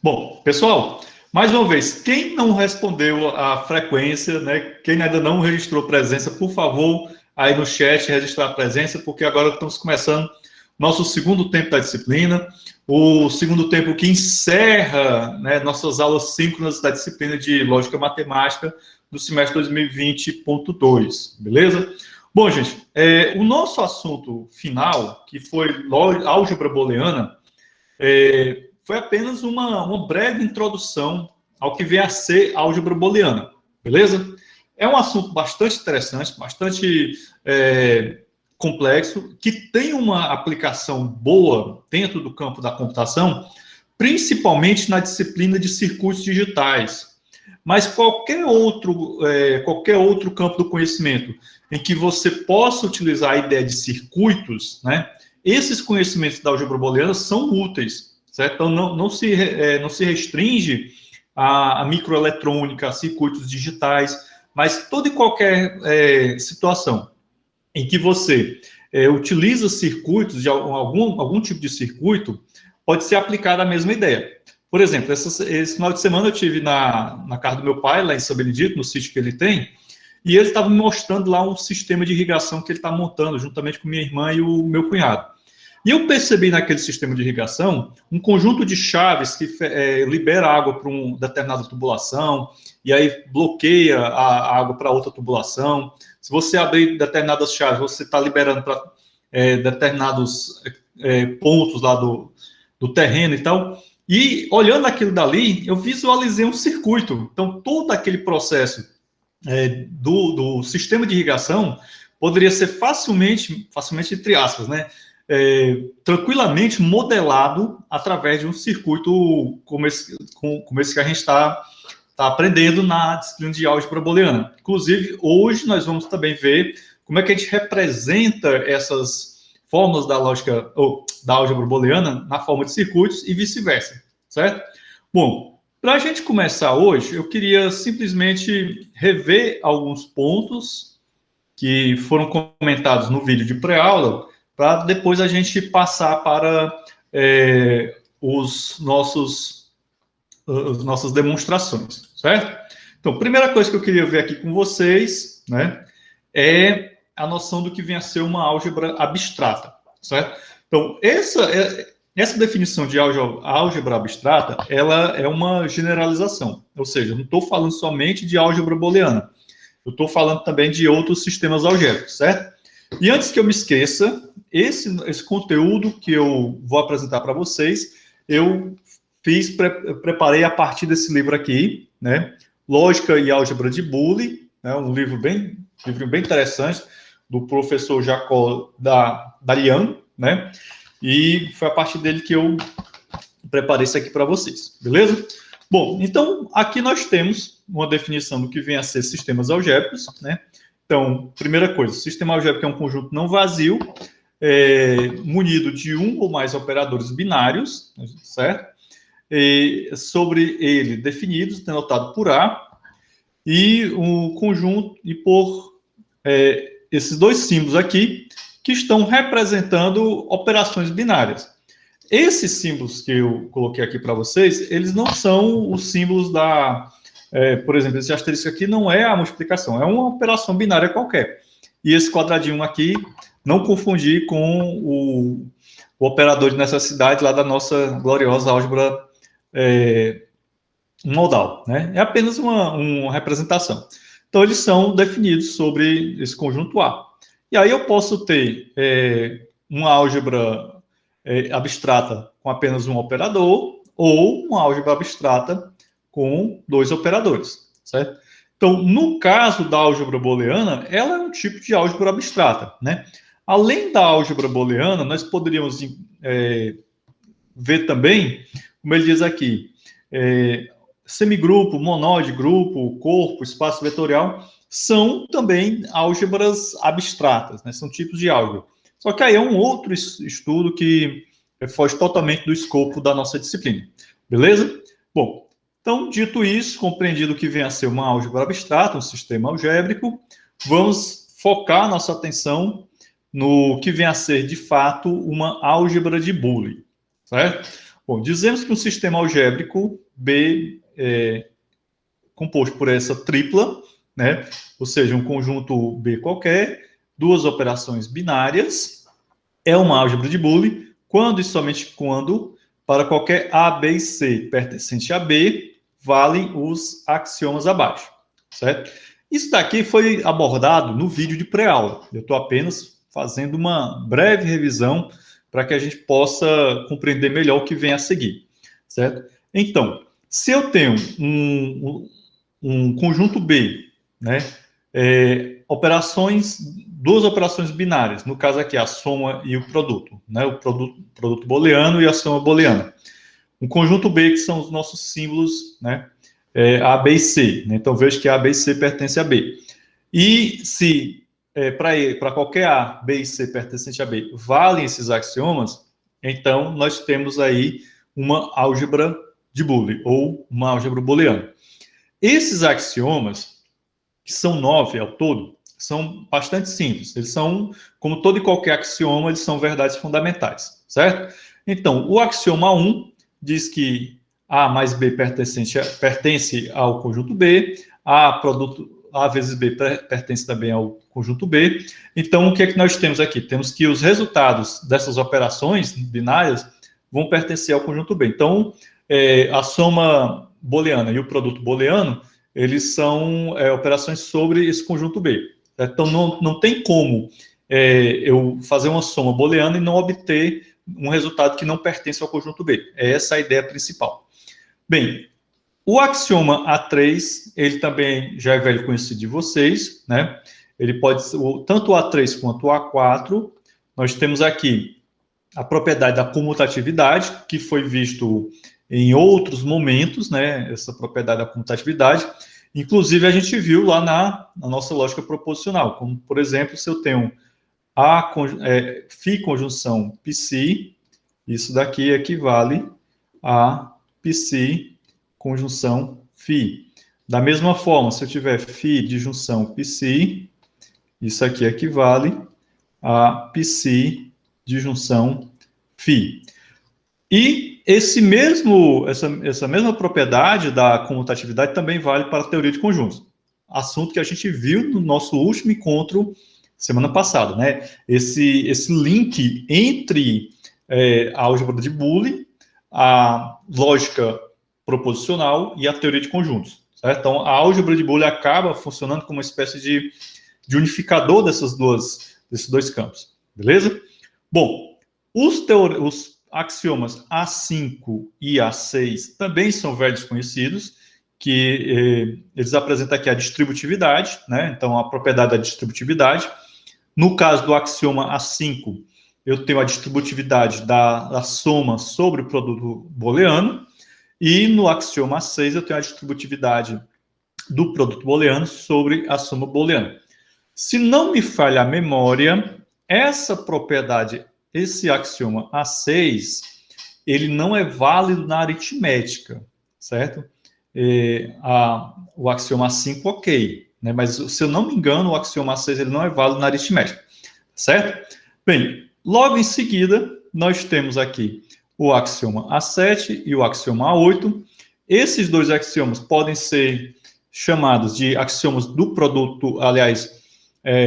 Bom, pessoal, mais uma vez, quem não respondeu a frequência, né? Quem ainda não registrou presença, por favor, aí no chat registrar a presença, porque agora estamos começando nosso segundo tempo da disciplina, o segundo tempo que encerra, né, nossas aulas síncronas da disciplina de Lógica Matemática do semestre 2020.2, beleza? Bom, gente, o nosso assunto final, que foi álgebra booleana, foi apenas uma breve introdução ao que vem a ser a álgebra booleana, beleza? É um assunto bastante interessante, bastante complexo, que tem uma aplicação boa dentro do campo da computação, principalmente na disciplina de circuitos digitais. Mas qualquer outro campo do conhecimento em que você possa utilizar a ideia de circuitos, né, esses conhecimentos da álgebra booleana são úteis, certo? Então, não se restringe a microeletrônica, a circuitos digitais, mas toda e qualquer situação em que você utiliza circuitos, de algum tipo de circuito, pode ser aplicada a mesma ideia. Por exemplo, esse final de semana eu estive na casa do meu pai, lá em São Benedito, no sítio que ele tem, e ele estava me mostrando lá um sistema de irrigação que ele está montando, juntamente com minha irmã e o meu cunhado. E eu percebi naquele sistema de irrigação um conjunto de chaves que libera água para uma determinada tubulação, e aí bloqueia a água para outra tubulação. Se você abrir determinadas chaves, você está liberando para determinados pontos lá do terreno e tal. E olhando aquilo dali, eu visualizei um circuito. Então, todo aquele processo do sistema de irrigação poderia ser facilmente entre aspas, né? Tranquilamente modelado através de um circuito como esse que a gente está aprendendo na disciplina de álgebra booleana. Inclusive, hoje nós vamos também ver como é que a gente representa essas fórmulas da lógica, ou da álgebra booleana na forma de circuitos e vice-versa, certo? Bom, para a gente começar hoje, eu queria simplesmente rever alguns pontos que foram comentados no vídeo de pré-aula, para depois a gente passar para as nossas demonstrações, certo? Então, primeira coisa que eu queria ver aqui com vocês, né, é a noção do que vem a ser uma álgebra abstrata, certo? Então, essa definição de álgebra abstrata, ela é uma generalização, ou seja, eu não estou falando somente de álgebra booleana, eu estou falando também de outros sistemas algébricos, certo? E antes que eu me esqueça, esse conteúdo que eu vou apresentar para vocês, eu preparei a partir desse livro aqui, né? Lógica e Álgebra de Boole, né? Um livro bem interessante, do professor Jacob Darian, né? E foi a partir dele que eu preparei isso aqui para vocês, beleza? Bom, então, aqui nós temos uma definição do que vem a ser sistemas algébricos, né? Então, primeira coisa, sistema algébrico é um conjunto não vazio, munido de um ou mais operadores binários, certo? Sobre ele definidos, denotado por A, e o conjunto, e por esses dois símbolos aqui, que estão representando operações binárias. Esses símbolos que eu coloquei aqui para vocês, eles não são os símbolos por exemplo, esse asterisco aqui não é a multiplicação, é uma operação binária qualquer. E esse quadradinho aqui, não confundir com o operador de necessidade lá da nossa gloriosa álgebra modal, né? É apenas uma representação. Então, eles são definidos sobre esse conjunto A. E aí eu posso ter uma álgebra abstrata com apenas um operador, ou uma álgebra abstrata com dois operadores, certo? Então, no caso da álgebra booleana, ela é um tipo de álgebra abstrata, né? Além da álgebra booleana, nós poderíamos ver também, como ele diz aqui, semigrupo, monóide, grupo, corpo, espaço vetorial, são também álgebras abstratas, né? São tipos de álgebra. Só que aí é um outro estudo que foge totalmente do escopo da nossa disciplina, beleza? Bom, então, dito isso, compreendido que vem a ser uma álgebra abstrata, um sistema algébrico, vamos focar nossa atenção no que vem a ser, de fato, uma álgebra de Boole, certo? Bom, dizemos que um sistema algébrico B composto por essa tripla, né? Ou seja, um conjunto B qualquer, duas operações binárias, é uma álgebra de Boole, quando e somente quando, para qualquer A, B e C pertencente a B, valem os axiomas abaixo, certo? Isso daqui foi abordado no vídeo de pré-aula. Eu estou apenas fazendo uma breve revisão para que a gente possa compreender melhor o que vem a seguir, certo? Então, se eu tenho um conjunto B, né, duas operações binárias, no caso aqui a soma e o produto, né, o produto booleano e a soma booleana. Um conjunto B, que são os nossos símbolos, né, A, B e C. Né, então, vejo que A, B e C pertencem a B. E se para qualquer A, B e C pertencente a B valem esses axiomas, então nós temos aí uma álgebra de Boole, ou uma álgebra booleana. Esses axiomas, que são 9 ao todo, são bastante simples. Eles são, como todo e qualquer axioma, eles são verdades fundamentais, certo? Então, o axioma 1 diz que A mais B pertence ao conjunto B, A vezes B pertence também ao conjunto B. Então, o que é que nós temos aqui? Temos que os resultados dessas operações binárias vão pertencer ao conjunto B. Então, a soma booleana e o produto booleano, eles são operações sobre esse conjunto B. Então, não tem como eu fazer uma soma booleana e não obter um resultado que não pertence ao conjunto B. É essa a ideia principal. Bem, o axioma A3, ele também já é velho conhecido de vocês, né? Ele pode ser, tanto o A3 quanto o A4, nós temos aqui a propriedade da comutatividade, que foi visto em outros momentos, né? Essa propriedade da comutatividade. Inclusive, a gente viu lá na nossa lógica proposicional, como, por exemplo, se eu tenho φ conjunção psi, isso daqui equivale a psi conjunção φ. Da mesma forma, se eu tiver φ de junção psi, isso aqui equivale a psi de junção φ. E essa mesma propriedade da comutatividade também vale para a teoria de conjuntos. Assunto que a gente viu no nosso último encontro semana passada, né? Esse link entre a álgebra de Boole, a lógica proposicional e a teoria de conjuntos. Certo? Então, a álgebra de Boole acaba funcionando como uma espécie de unificador desses dois campos. Beleza? Bom, os axiomas A5 e A6 também são velhos conhecidos, que eles apresentam aqui a distributividade, né? Então, a propriedade da distributividade. No caso do axioma A5, eu tenho a distributividade da soma sobre o produto booleano, e no axioma A6 eu tenho a distributividade do produto booleano sobre a soma booleana. Se não me falha a memória, essa propriedade, esse axioma A6, ele não é válido na aritmética, certo? O axioma A5, ok, né? Mas se eu não me engano, o axioma A6 ele não é válido na aritmética, certo? Bem, logo em seguida, nós temos aqui o axioma A7 e o axioma A8. Esses dois axiomas podem ser chamados de axiomas do produto, aliás,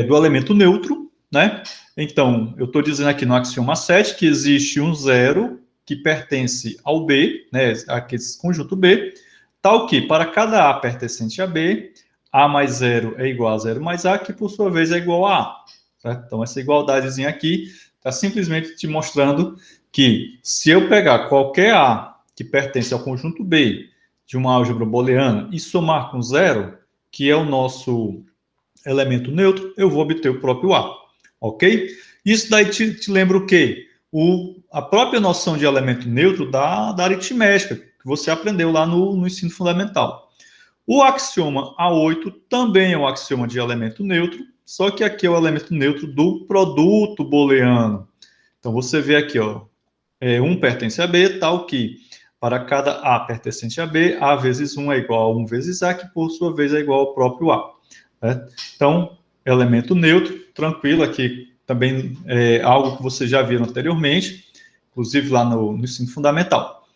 do elemento neutro, né? Então, eu estou dizendo aqui no axioma 7 que existe um zero que pertence ao B, né, aquele conjunto B, tal que para cada A pertencente a B, A mais zero é igual a zero mais A, que por sua vez é igual a A. Certo? Então, essa igualdadezinha aqui está simplesmente te mostrando que se eu pegar qualquer A que pertence ao conjunto B de uma álgebra booleana e somar com zero, que é o nosso elemento neutro, eu vou obter o próprio A, ok? Isso daí te lembra o quê? A própria noção de elemento neutro da aritmética, que você aprendeu lá no ensino fundamental. O axioma A8 também é um axioma de elemento neutro, só que aqui é o elemento neutro do produto booleano. Então, você vê aqui, ó, 1 pertence a B, tal que para cada A pertencente a B, A vezes 1 é igual a 1 vezes A, que por sua vez é igual ao próprio A. Né? Então, elemento neutro, tranquilo, aqui também é algo que vocês já viram anteriormente, inclusive lá no ensino fundamental.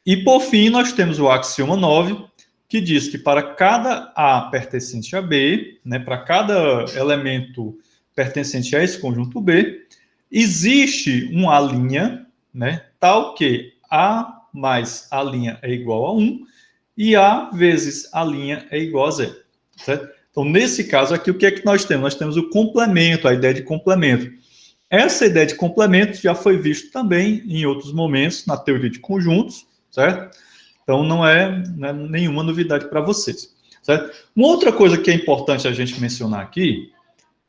E, por fim, nós temos o axioma 9, que diz que para cada A pertencente a B, né, para cada elemento pertencente a esse conjunto B, existe um A', né, tal que A mais A' é igual a 1 e A vezes A' é igual a 0. Certo? Então, nesse caso aqui, o que é que nós temos? Nós temos o complemento, a ideia de complemento. Essa ideia de complemento já foi visto também em outros momentos na teoria de conjuntos, certo? Então, não é nenhuma novidade para vocês, certo? Uma outra coisa que é importante a gente mencionar aqui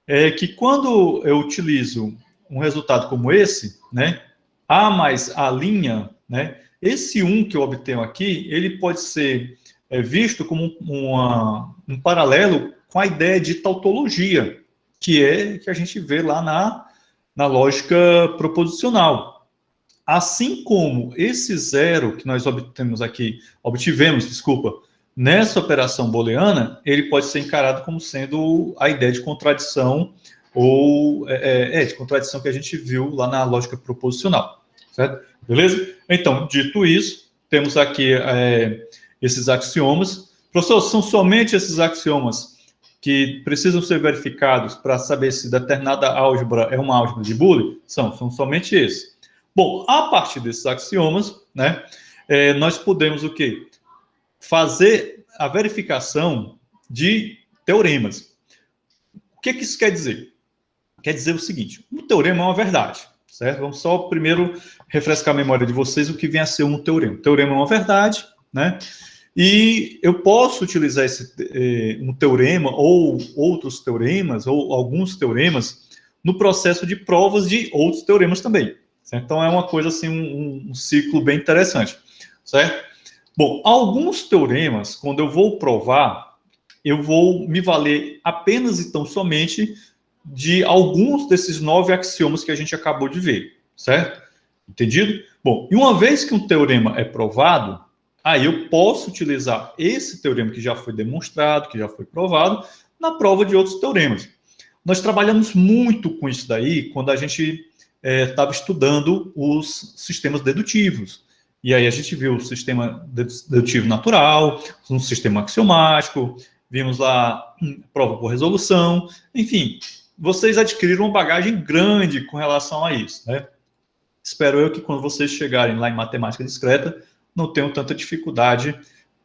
é que quando eu utilizo um resultado como esse, né, A mais A', né, esse 1 que eu obtenho aqui, ele pode ser visto como um paralelo com a ideia de tautologia, que é que a gente vê lá na lógica proposicional. Assim como esse zero que nós obtivemos, nessa operação booleana, ele pode ser encarado como sendo a ideia de contradição ou de contradição que a gente viu lá na lógica proposicional, certo? Beleza? Então, dito isso, temos aqui esses axiomas. Professor, são somente esses axiomas que precisam ser verificados para saber se determinada álgebra é uma álgebra de Boole? São somente esses. Bom, a partir desses axiomas, né, nós podemos o quê? Fazer a verificação de teoremas. O que isso quer dizer? Quer dizer o seguinte, um teorema é uma verdade, certo? Vamos só primeiro refrescar a memória de vocês o que vem a ser um teorema. O teorema é uma verdade, né? E eu posso utilizar um teorema ou outros teoremas ou alguns teoremas no processo de provas de outros teoremas também. Certo? Então, é uma coisa assim, um ciclo bem interessante, certo? Bom, alguns teoremas, quando eu vou provar, eu vou me valer apenas e tão somente de alguns desses 9 axiomas que a gente acabou de ver, certo? Entendido? Bom, e uma vez que um teorema é provado, aí eu posso utilizar esse teorema que já foi demonstrado, que já foi provado, na prova de outros teoremas. Nós trabalhamos muito com isso daí quando a gente estava estudando os sistemas dedutivos. E aí a gente viu o sistema dedutivo natural, um sistema axiomático, vimos lá prova por resolução, enfim, vocês adquiriram uma bagagem grande com relação a isso, né? Espero eu que quando vocês chegarem lá em matemática discreta, não tenham tanta dificuldade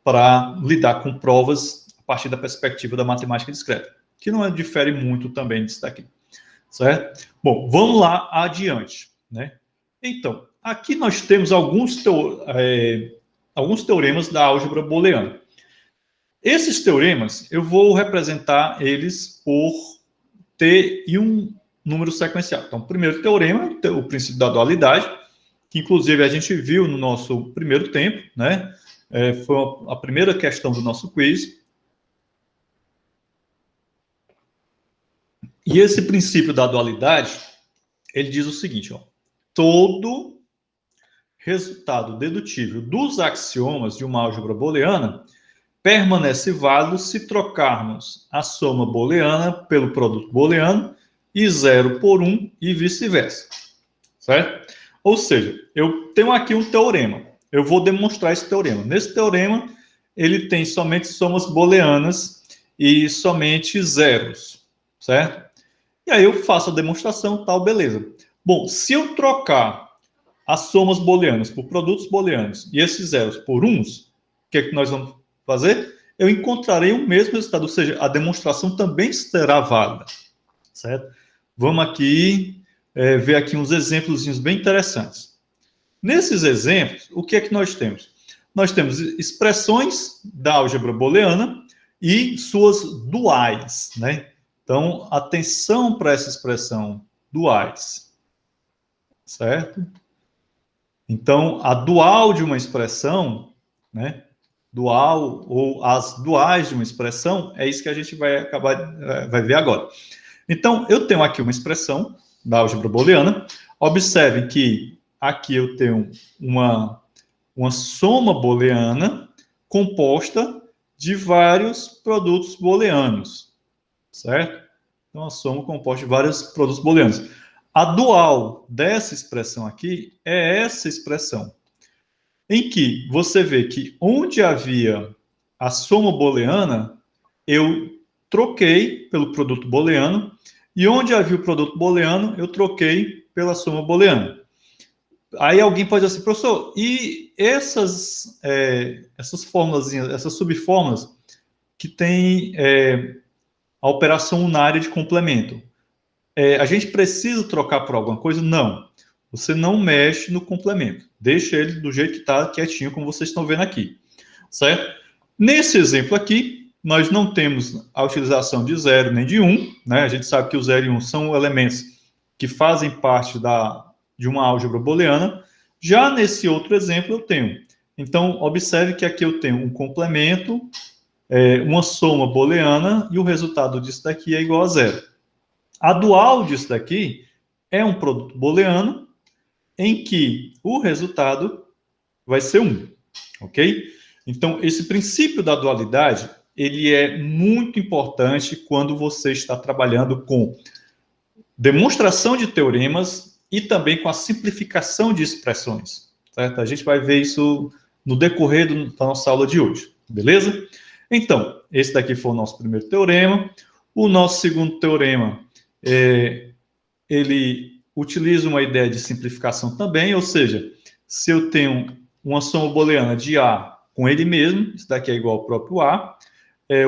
para lidar com provas a partir da perspectiva da matemática discreta, que não difere muito também disso daqui. Certo? Bom, vamos lá adiante, né? Então, aqui nós temos alguns teoremas da álgebra booleana. Esses teoremas, eu vou representar eles por T e um número sequencial. Então, o primeiro teorema, o princípio da dualidade, que inclusive a gente viu no nosso primeiro tempo, né? Foi a primeira questão do nosso quiz. E esse princípio da dualidade, ele diz o seguinte, ó, todo resultado dedutível dos axiomas de uma álgebra booleana permanece válido se trocarmos a soma booleana pelo produto booleano e 0 por 1 e vice-versa, certo? Ou seja, eu tenho aqui um teorema, eu vou demonstrar esse teorema. Nesse teorema, ele tem somente somas booleanas e somente zeros, certo? E aí eu faço a demonstração, tal, beleza. Bom, se eu trocar as somas booleanas por produtos booleanos e esses zeros por uns, o que é que nós vamos fazer? Eu encontrarei o mesmo resultado, ou seja, a demonstração também será válida, certo? Vamos aqui ver aqui uns exemplos bem interessantes. Nesses exemplos, o que é que nós temos? Nós temos expressões da álgebra booleana e suas duais, né? Então, atenção para essa expressão duais, certo? Então, a dual de uma expressão, né? Dual ou as duais de uma expressão, é isso que a gente vai ver agora. Então, eu tenho aqui uma expressão da álgebra booleana. Observem que aqui eu tenho uma soma booleana composta de vários produtos booleanos, certo? Então, a soma composta de vários produtos booleanos. A dual dessa expressão aqui é essa expressão. em que você vê que onde havia a soma booleana, eu troquei pelo produto booleano, e onde havia o produto booleano, eu troquei pela soma booleana. Aí alguém pode dizer assim, professor, e essas formulazinhas, essas subfórmulas que tem a operação unária de complemento, a gente precisa trocar por alguma coisa? Não. Você não mexe no complemento. Deixa ele do jeito que está, quietinho, como vocês estão vendo aqui. Certo? Nesse exemplo aqui, nós não temos a utilização de 0 nem de 1, né? A gente sabe que o 0 e 1 são elementos que fazem parte de uma álgebra booleana. Já nesse outro exemplo eu tenho. Então, observe que aqui eu tenho um complemento, uma soma booleana, e o resultado disso daqui é igual a 0. A dual disso daqui é um produto booleano, em que o resultado vai ser 1, ok? Então, esse princípio da dualidade, ele é muito importante quando você está trabalhando com demonstração de teoremas e também com a simplificação de expressões, certo? A gente vai ver isso no decorrer da nossa aula de hoje, beleza? Então, esse daqui foi o nosso primeiro teorema. O nosso segundo teorema, ele utiliza uma ideia de simplificação também, ou seja, se eu tenho uma soma booleana de A com ele mesmo, isso daqui é igual ao próprio A,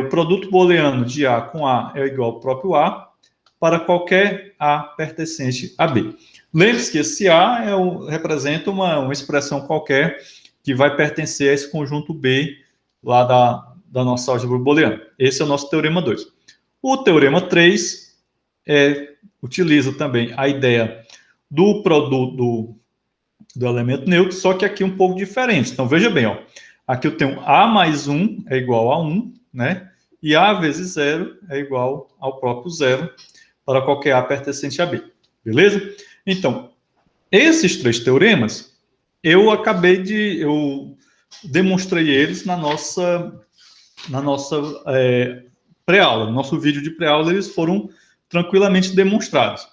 o produto booleano de A com A é igual ao próprio A, para qualquer A pertencente a B. Lembre-se que esse A representa uma expressão qualquer que vai pertencer a esse conjunto B lá da nossa álgebra booleana. Esse é o nosso teorema 2. O teorema 3 utiliza também a ideia do produto do elemento neutro, só que aqui um pouco diferente. Então, veja bem, ó, aqui eu tenho A mais 1 é igual a 1, né? E A vezes 0 é igual ao próprio 0 para qualquer A pertencente a B. Beleza? Então, esses 3 teoremas, eu demonstrei eles na nossa pré-aula. No nosso vídeo de pré-aula, eles foram tranquilamente demonstrados.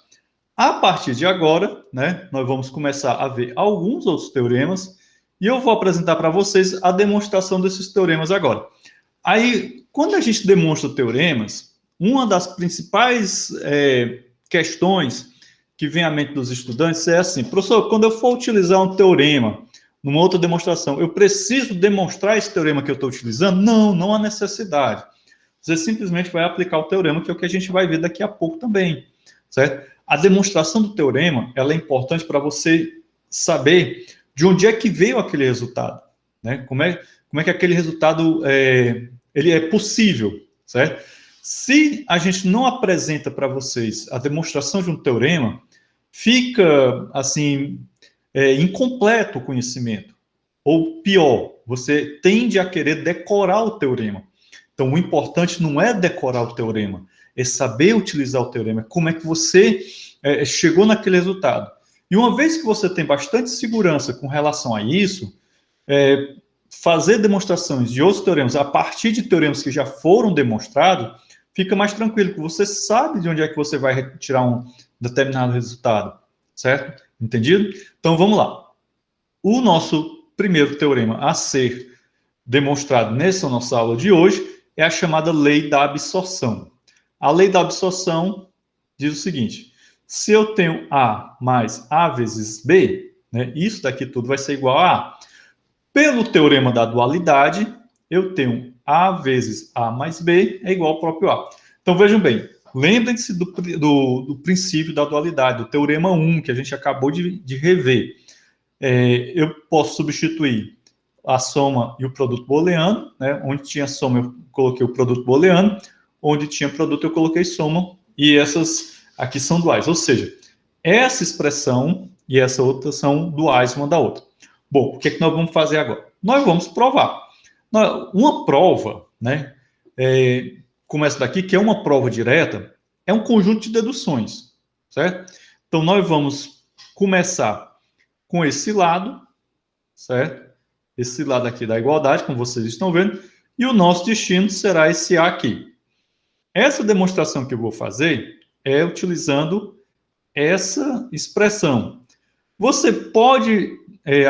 A partir de agora, né, nós vamos começar a ver alguns outros teoremas e eu vou apresentar para vocês a demonstração desses teoremas agora. Aí, quando a gente demonstra teoremas, uma das principais questões que vem à mente dos estudantes é assim, professor, quando eu for utilizar um teorema numa outra demonstração, eu preciso demonstrar esse teorema que eu estou utilizando? Não, não há necessidade. Você simplesmente vai aplicar o teorema, que é o que a gente vai ver daqui a pouco também, certo? A demonstração do teorema, ela é importante para você saber de onde é que veio aquele resultado, né? Como é que aquele resultado ele é possível, certo? Se a gente não apresenta para vocês a demonstração de um teorema, fica, assim, incompleto o conhecimento. Ou pior, você tende a querer decorar o teorema. Então, o importante não é decorar o teorema, é saber utilizar o teorema, como é que você chegou naquele resultado. E uma vez que você tem bastante segurança com relação a isso, fazer demonstrações de outros teoremas a partir de teoremas que já foram demonstrados, fica mais tranquilo, porque você sabe de onde é que você vai retirar um determinado resultado, certo? Entendido? Então, vamos lá. O nosso primeiro teorema a ser demonstrado nessa nossa aula de hoje é a chamada lei da absorção. A lei da absorção diz o seguinte: se eu tenho A mais A vezes B, né, isso daqui tudo vai ser igual a A. Pelo teorema da dualidade, eu tenho A vezes A mais B é igual ao próprio A. Então, vejam bem, lembrem-se do princípio da dualidade, do teorema 1, que a gente acabou de rever. Eu posso substituir a soma e o produto booleano, né? Onde tinha soma, eu coloquei o produto booleano, onde tinha produto, eu coloquei soma, e essas aqui são duais. Ou seja, essa expressão e essa outra são duais uma da outra. Bom, o que é que nós vamos fazer agora? Nós vamos provar. Uma prova, né, como essa daqui, que é uma prova direta, é um conjunto de deduções, certo? Então, nós vamos começar com esse lado, certo? Esse lado aqui da igualdade, como vocês estão vendo, e o nosso destino será esse A aqui. Essa demonstração que eu vou fazer é utilizando essa expressão. Você pode,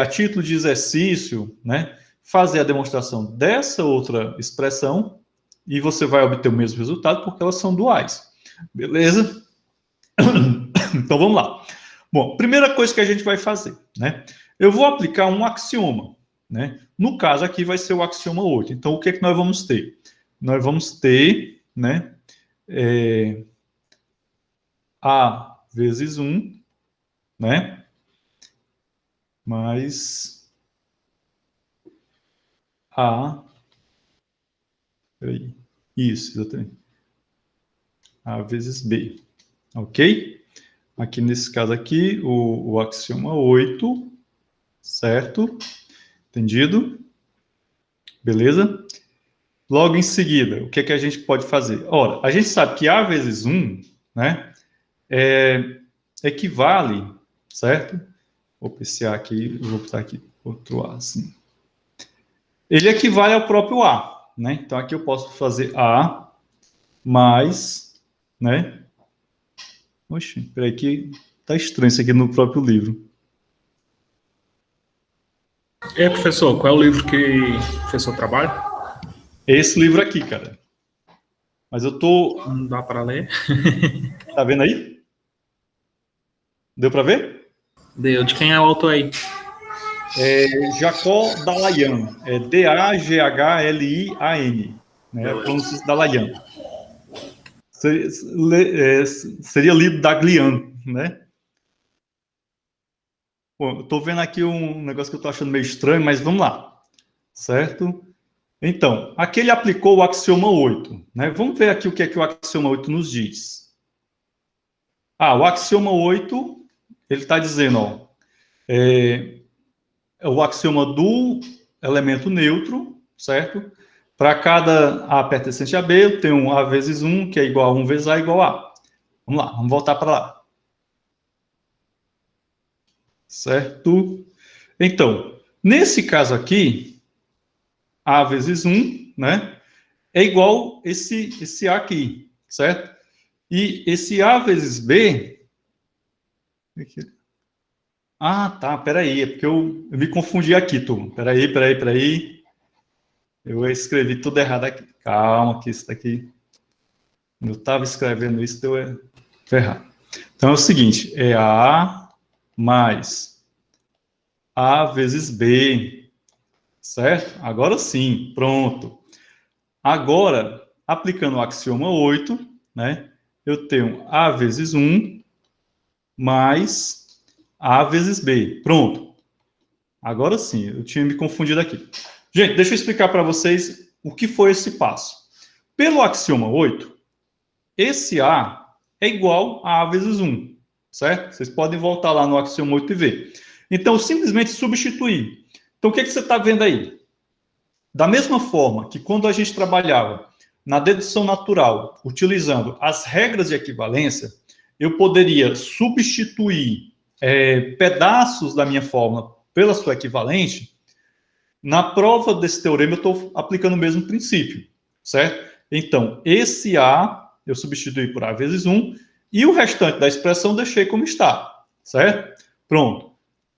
a título de exercício, né, fazer a demonstração dessa outra expressão e você vai obter o mesmo resultado porque elas são duais. Beleza? Então vamos lá. Bom, primeira coisa que a gente vai fazer, né? Eu vou aplicar um axioma, né? No caso aqui vai ser o axioma 8. Então o que é que nós vamos ter? Nós vamos ter, né, A vezes 1, né? Mais A. Peraí. Isso, exatamente. A vezes B. Ok? Aqui nesse caso aqui, o axioma 8, certo? Entendido? Beleza? Logo em seguida, o que é que a gente pode fazer? Ora, a gente sabe que A vezes 1, né, equivale, certo? Vou PC aqui, vou botar aqui outro A, assim. Ele equivale ao próprio A, né? Então aqui eu posso fazer A mais, né? Oxe, peraí que tá estranho isso aqui no próprio livro. E aí, professor, qual é o livro que o professor trabalha? Esse livro aqui, cara. Mas eu tô... Não dá para ler? Tá vendo aí? Deu para ver? Deu. De quem é o autor aí? Jacó Dallayan. É Daghlian, né? A pronúncia Dallayan. Seria lido Daglian, né? Bom, eu tô vendo aqui um negócio que eu tô achando meio estranho, mas vamos lá. Certo? Então, aqui ele aplicou o axioma 8, né? Vamos ver aqui o que é que o axioma 8 nos diz. O axioma 8, ele está dizendo, ó, é o axioma do elemento neutro, certo? Para cada A pertencente a B, eu tenho A vezes 1, que é igual a 1 vezes A igual a. Vamos lá, vamos voltar para lá. Certo? Então, nesse caso aqui, A vezes 1, né? É igual esse A aqui, certo? E esse A vezes B... tá, peraí, é porque eu me confundi aqui, turma. Peraí. Eu escrevi tudo errado aqui. Calma, que isso daqui... Eu estava escrevendo isso, deu errado. Então é o seguinte, é A mais A vezes B, certo? Agora sim, pronto. Agora, aplicando o axioma 8, né, eu tenho A vezes 1 mais A vezes B. Pronto. Agora sim, eu tinha me confundido aqui. Gente, deixa eu explicar para vocês o que foi esse passo. Pelo axioma 8, esse A é igual a A vezes 1, certo? Vocês podem voltar lá no axioma 8 e ver. Então, simplesmente substituir. Então, o que você está vendo aí? Da mesma forma que quando a gente trabalhava na dedução natural, utilizando as regras de equivalência, eu poderia substituir pedaços da minha fórmula pela sua equivalente. Na prova desse teorema, eu estou aplicando o mesmo princípio, certo? Então, esse A eu substituí por A vezes 1 e o restante da expressão deixei como está, certo? Pronto.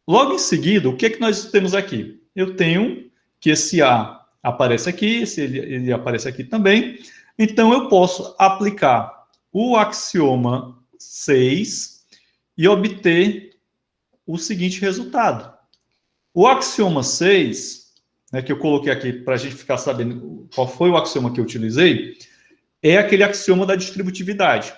Logo em seguida, o que é que nós temos aqui? Eu tenho que esse A aparece aqui, ele aparece aqui também. Então, eu posso aplicar o axioma 6 e obter o seguinte resultado. O axioma 6, né, que eu coloquei aqui para a gente ficar sabendo qual foi o axioma que eu utilizei, é aquele axioma da distributividade.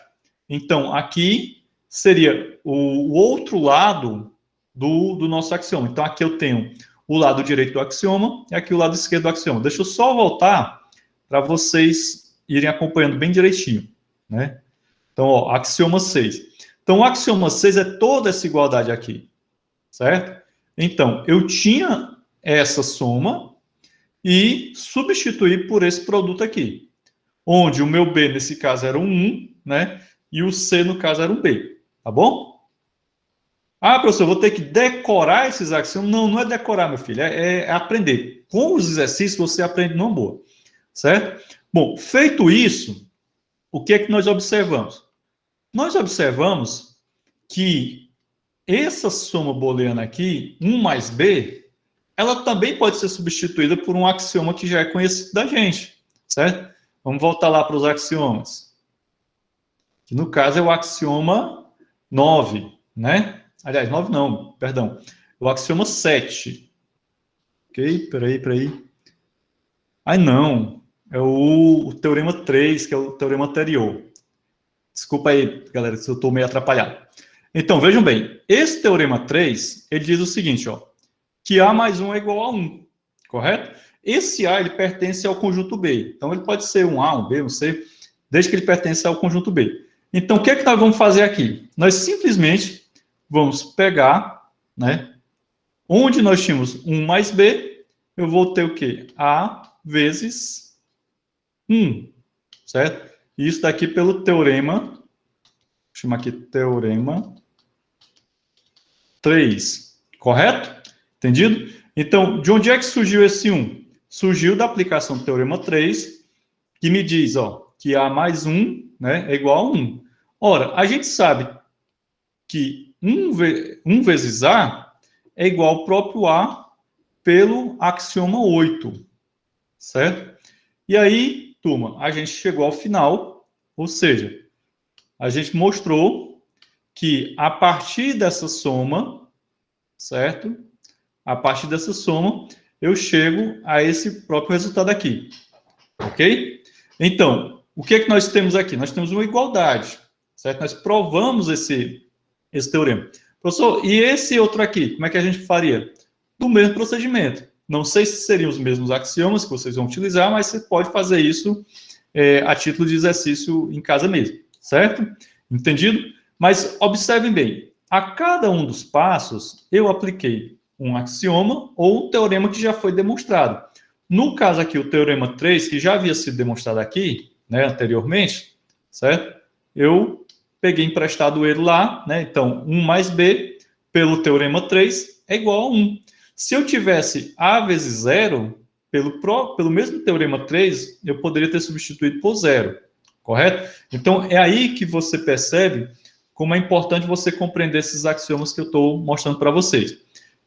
Então, aqui seria o outro lado do nosso axioma. Então, aqui eu tenho o lado direito do axioma e aqui o lado esquerdo do axioma. Deixa eu só voltar para vocês irem acompanhando bem direitinho, né? Então, ó, axioma 6. Então, o axioma 6 é toda essa igualdade aqui, certo? Então, eu tinha essa soma e substituí por esse produto aqui, onde o meu B, nesse caso, era um 1, né? E o C, no caso, era um B, tá bom? Professor, eu vou ter que decorar esses axiomas? Não, não é decorar, meu filho, é aprender. Com os exercícios, você aprende numa boa, certo? Bom, feito isso, o que é que nós observamos? Nós observamos que essa soma booleana aqui, 1 mais b, ela também pode ser substituída por um axioma que já é conhecido da gente, certo? Vamos voltar lá para os axiomas. Que no caso é o axioma 9, né? Aliás, 9 não, perdão. O axioma 7. Ok? Peraí. Ai, não. É o teorema 3, que é o teorema anterior. Desculpa aí, galera, se eu estou meio atrapalhado. Então, vejam bem. Esse teorema 3, ele diz o seguinte, ó. Que A mais 1 é igual a 1. Correto? Esse A, ele pertence ao conjunto B. Então, ele pode ser um A, um B, um C, desde que ele pertence ao conjunto B. Então, o que é que nós vamos fazer aqui? Nós simplesmente vamos pegar, né? Onde nós tínhamos 1 mais B, eu vou ter o quê? A vezes 1, certo? Isso daqui pelo teorema, vou chamar aqui teorema 3, correto? Entendido? Então, de onde é que surgiu esse 1? Surgiu da aplicação do teorema 3, que me diz, ó, que A mais 1, né, é igual a 1. Ora, a gente sabe que 1 vezes A é igual ao próprio A pelo axioma 8, certo? E aí, turma, a gente chegou ao final, ou seja, a gente mostrou que a partir dessa soma, certo? A partir dessa soma, eu chego a esse próprio resultado aqui, ok? Então, o que é que nós temos aqui? Nós temos uma igualdade, certo? Nós provamos esse teorema. Professor, e esse outro aqui, como é que a gente faria? Do mesmo procedimento. Não sei se seriam os mesmos axiomas que vocês vão utilizar, mas você pode fazer isso a título de exercício em casa mesmo, certo? Entendido? Mas observem bem, a cada um dos passos, eu apliquei um axioma ou um teorema que já foi demonstrado. No caso aqui, o teorema 3, que já havia sido demonstrado aqui, né, anteriormente, certo? Eu peguei emprestado ele lá, né? Então, 1 mais b pelo teorema 3 é igual a 1. Se eu tivesse a vezes 0, pelo mesmo teorema 3, eu poderia ter substituído por 0, correto? Então, é aí que você percebe como é importante você compreender esses axiomas que eu estou mostrando para vocês.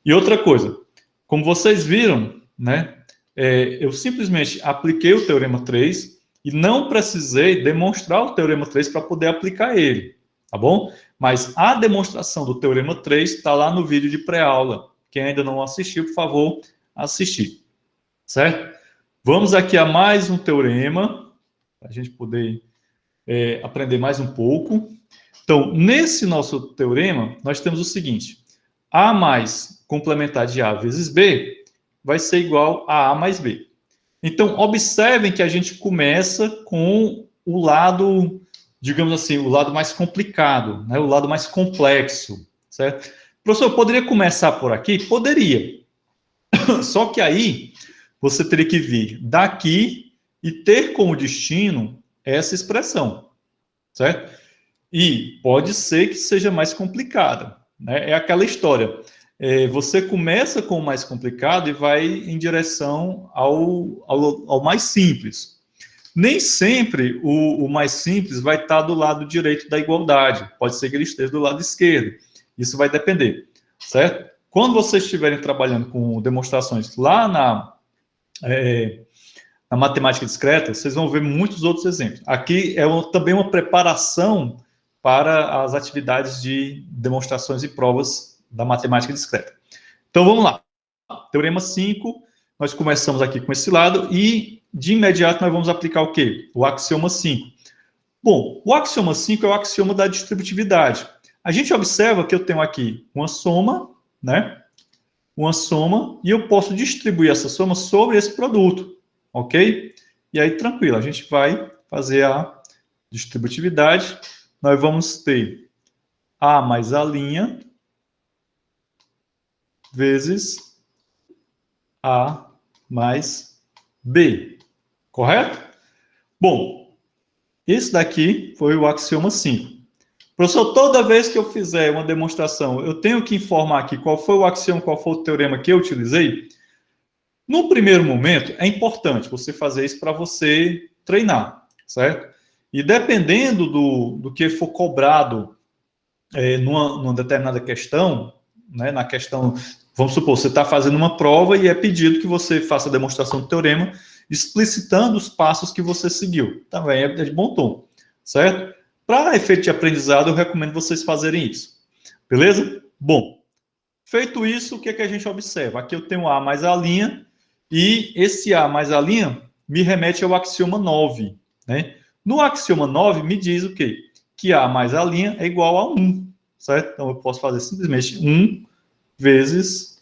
E outra coisa, como vocês viram, né, eu simplesmente apliquei o teorema 3 e não precisei demonstrar o teorema 3 para poder aplicar ele, tá bom? Mas a demonstração do teorema 3 está lá no vídeo de pré-aula. Quem ainda não assistiu, por favor, assistir, certo? Vamos aqui a mais um teorema, para a gente poder aprender mais um pouco. Então, nesse nosso teorema, nós temos o seguinte: A mais complementar de A vezes B vai ser igual a A mais B. Então, observem que a gente começa com o lado, digamos assim, o lado mais complicado, né? O lado mais complexo, certo? Professor, eu poderia começar por aqui? Poderia. Só que aí, você teria que vir daqui e ter como destino essa expressão, certo? E pode ser que seja mais complicada, né? É aquela história. Você começa com o mais complicado e vai em direção ao mais simples. Nem sempre o mais simples vai estar do lado direito da igualdade. Pode ser que ele esteja do lado esquerdo. Isso vai depender, certo? Quando vocês estiverem trabalhando com demonstrações lá na matemática discreta, vocês vão ver muitos outros exemplos. Aqui é também uma preparação para as atividades de demonstrações e provas da matemática discreta. Então, vamos lá. Teorema 5, nós começamos aqui com esse lado e, de imediato, nós vamos aplicar o quê? O axioma 5. Bom, o axioma 5 é o axioma da distributividade. A gente observa que eu tenho aqui uma soma, né? Uma soma, e eu posso distribuir essa soma sobre esse produto, ok? E aí, tranquilo, a gente vai fazer a distributividade. Nós vamos ter A mais A' vezes A mais B, correto? Bom, esse daqui foi o axioma 5. Professor, toda vez que eu fizer uma demonstração, eu tenho que informar aqui qual foi o axioma, qual foi o teorema que eu utilizei? No primeiro momento, é importante você fazer isso para você treinar, certo? E dependendo do que for cobrado numa determinada questão, né, na questão, vamos supor, você está fazendo uma prova e é pedido que você faça a demonstração do teorema, explicitando os passos que você seguiu. Também é de bom tom, certo? Para efeito de aprendizado, eu recomendo vocês fazerem isso. Beleza? Bom, feito isso, o que é que a gente observa? Aqui eu tenho A mais a linha, e esse A mais a linha me remete ao axioma 9, né? No axioma 9, me diz o quê? Que A mais a linha é igual a 1, certo? Então, eu posso fazer simplesmente 1 vezes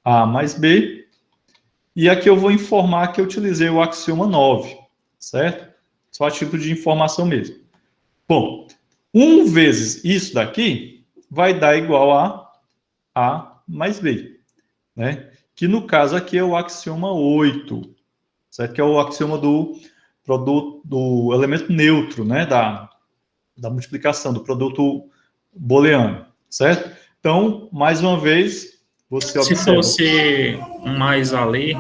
A mais B, e aqui eu vou informar que eu utilizei o axioma 9, certo? Só a título de informação mesmo. Bom, 1 vezes isso daqui vai dar igual a A mais B, né? Que no caso aqui é o axioma 8, certo? Que é o axioma do produto, do elemento neutro, né? Da multiplicação, do produto booleano, certo? Então, mais uma vez, você Se observa. fosse um mais ali...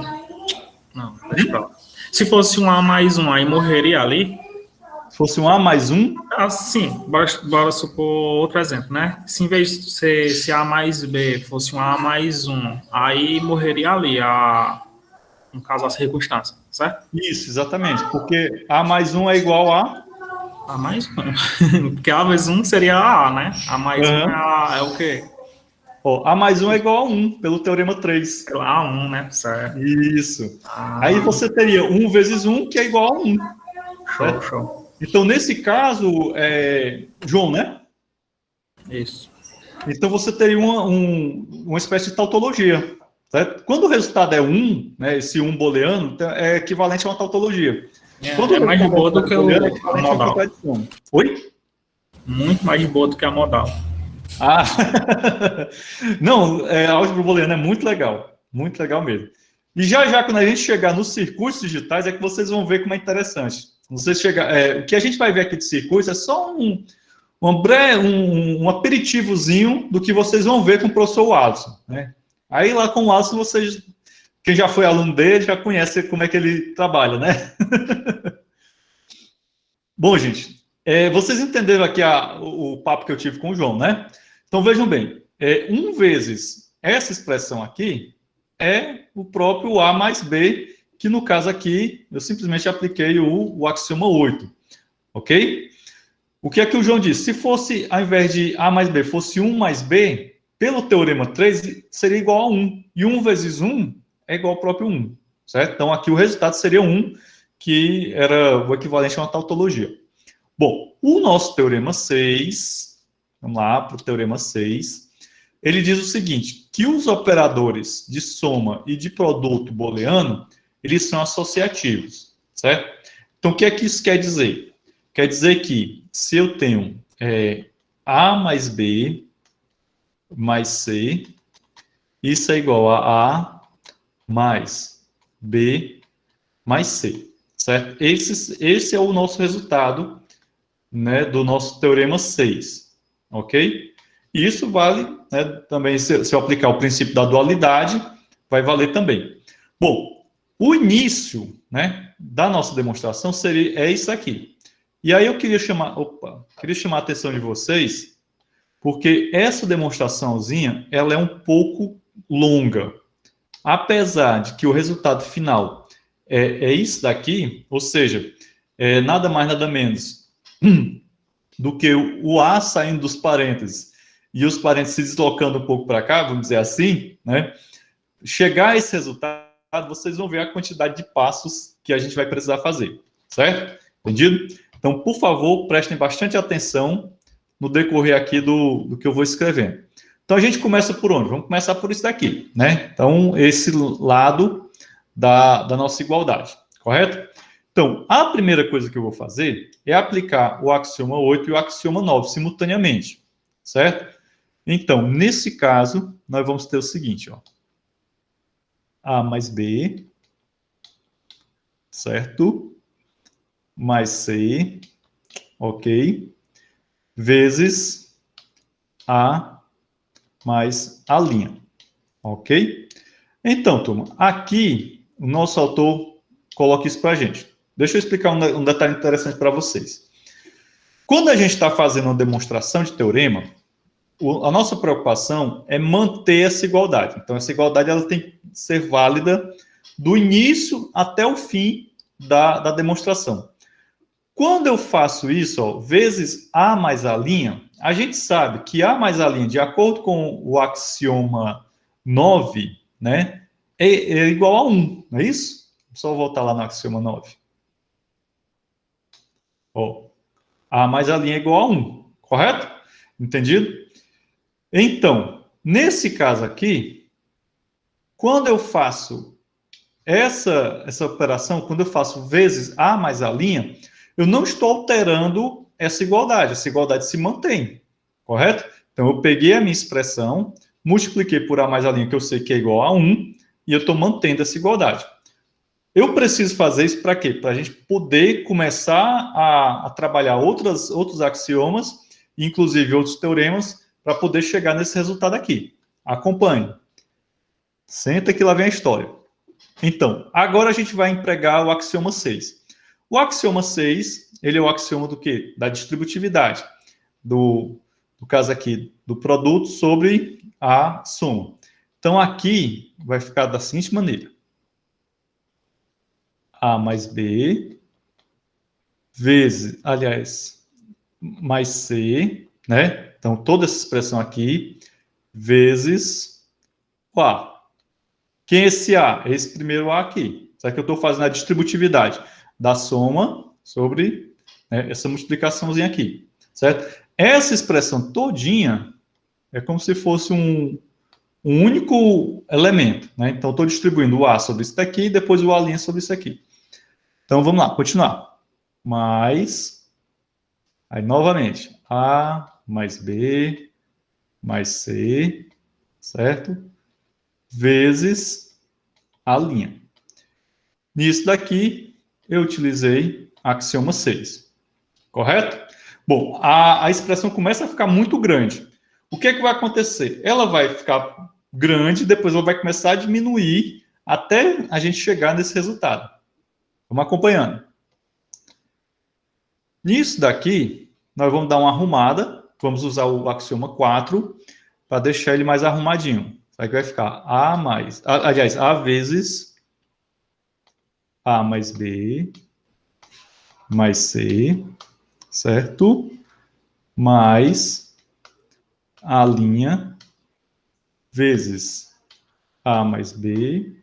Não, deixa pra lá. Se fosse um A mais um, aí morreria ali? Se fosse um A mais 1, Sim, bora supor outro exemplo, né? Se em vez de ser se A mais B fosse um A mais um, aí morreria ali, no caso, a circunstância, certo? isso, exatamente, porque A mais 1 é igual a... A mais um. Porque A mais um seria A, né? A mais um é o quê? Ó, A mais 1 é igual a 1, pelo teorema 3. A1, né? Certo. Isso. Aí você teria 1 vezes 1, que é igual a 1. Show, show. Então, nesse caso, João, né? Isso. Então, você teria uma espécie de tautologia. Certo? Quando o resultado é 1, né, esse 1 booleano, é equivalente a uma tautologia. É mais de boa do que a modal. Oi? Muito mais de boa do que a modal. Ah, não, álgebra booleana é muito legal mesmo. E já quando a gente chegar nos circuitos digitais, é que vocês vão ver como é interessante. O que a gente vai ver aqui de circuitos é só um aperitivozinho do que vocês vão ver com o professor Watson, né? Aí lá com o Watson, vocês, quem já foi aluno dele, já conhece como é que ele trabalha, né? Bom, gente, vocês entenderam aqui o papo que eu tive com o João, né? Então, vejam bem, 1 vezes essa expressão aqui é o próprio A mais B, que no caso aqui, eu simplesmente apliquei o axioma 8, ok? O que é que o João disse? Se fosse, ao invés de A mais B, fosse 1 mais B, pelo teorema 3, seria igual a 1. E 1 vezes 1 é igual ao próprio 1, certo? Então, aqui o resultado seria 1, que era o equivalente a uma tautologia. Bom, o nosso teorema 6, vamos lá para o teorema 6, ele diz o seguinte, que os operadores de soma e de produto booleano, eles são associativos, certo? Então, o que é que isso quer dizer? Quer dizer que se eu tenho A mais B mais C, isso é igual a A mais B mais C, certo? Esse é o nosso resultado, né, do nosso teorema 6, ok? E isso vale, né, também, se eu aplicar o princípio da dualidade, vai valer também. Bom, o início, né, da nossa demonstração é isso aqui. E aí eu queria chamar a atenção de vocês, porque essa demonstraçãozinha, ela é um pouco longa. Apesar de que o resultado final é isso daqui, ou seja, nada mais, nada menos do que o A saindo dos parênteses e os parênteses se deslocando um pouco para cá, vamos dizer assim, né? Chegar a esse resultado, vocês vão ver a quantidade de passos que a gente vai precisar fazer, certo? Entendido? Então, por favor, prestem bastante atenção no decorrer aqui do que eu vou escrevendo. Então, a gente começa por onde? Vamos começar por isso daqui, né? Então, esse lado da nossa igualdade, correto? Então, a primeira coisa que eu vou fazer é aplicar o axioma 8 e o axioma 9 simultaneamente, certo? Então, nesse caso, nós vamos ter o seguinte, ó. A mais B, certo? Mais C, ok? Vezes A mais a linha, ok? Então, turma, aqui o nosso autor coloca isso para a gente. Deixa eu explicar um detalhe interessante para vocês. Quando a gente está fazendo uma demonstração de teorema, a nossa preocupação é manter essa igualdade. Então, essa igualdade ela tem que ser válida do início até o fim da demonstração. Quando eu faço isso, ó, vezes A mais A', a gente sabe que A mais A', de acordo com o axioma 9, né, é igual a 1, não é isso? Só voltar lá no axioma 9. Ó, A mais A' é igual a 1, correto? Entendido? Então, nesse caso aqui, quando eu faço essa operação, quando eu faço vezes A mais A', eu não estou alterando essa igualdade se mantém, correto? Então, eu peguei a minha expressão, multipliquei por A mais A', que eu sei que é igual a 1, e eu estou mantendo essa igualdade. Eu preciso fazer isso para quê? Para a gente poder começar a trabalhar outros axiomas, inclusive outros teoremas, para poder chegar nesse resultado aqui. Acompanhe. Senta que lá vem a história. Então, agora a gente vai empregar o axioma 6. O axioma 6, ele é o axioma do quê? Da distributividade. No caso aqui, do produto sobre a soma. Então, aqui vai ficar da seguinte maneira. A mais B, vezes, aliás, mais C, né? Então, toda essa expressão aqui, vezes o A. Quem é esse A? Esse primeiro A aqui. Só que eu estou fazendo a distributividade da soma sobre, né, essa multiplicaçãozinha aqui, certo? Essa expressão todinha é como se fosse um único elemento, né? Então, estou distribuindo o A sobre isso daqui e depois o A' sobre isso aqui. Então, vamos lá, continuar. Mais, aí novamente, A mais B mais C, certo? Vezes A'. Nisso daqui, eu utilizei axioma 6, correto? Bom, a expressão começa a ficar muito grande. O que é que vai acontecer? Ela vai ficar grande, depois ela vai começar a diminuir até a gente chegar nesse resultado. Vamos acompanhando. Nisso daqui, nós vamos dar uma arrumada, vamos usar o axioma 4 para deixar ele mais arrumadinho. Aí vai ficar A mais, aliás, A vezes A mais B mais C, certo? Mais A' vezes A mais B,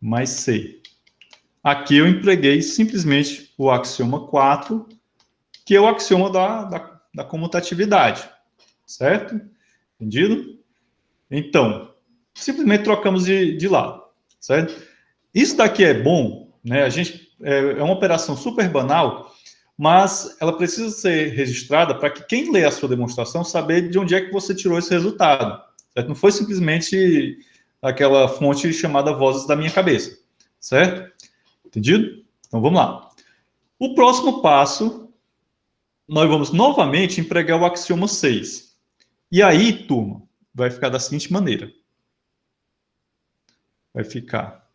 mais C. Aqui eu empreguei simplesmente o axioma 4, que é o axioma da comutatividade, certo? Entendido? Então, simplesmente trocamos de lado, certo? Isso daqui é bom, né? É uma operação super banal, mas ela precisa ser registrada para que quem lê a sua demonstração saber de onde é que você tirou esse resultado, certo? Não foi simplesmente aquela fonte chamada Vozes da minha cabeça, certo? Entendido? Então, vamos lá. O próximo passo, nós vamos novamente empregar o axioma 6. E aí, turma, vai ficar da seguinte maneira. Vai ficar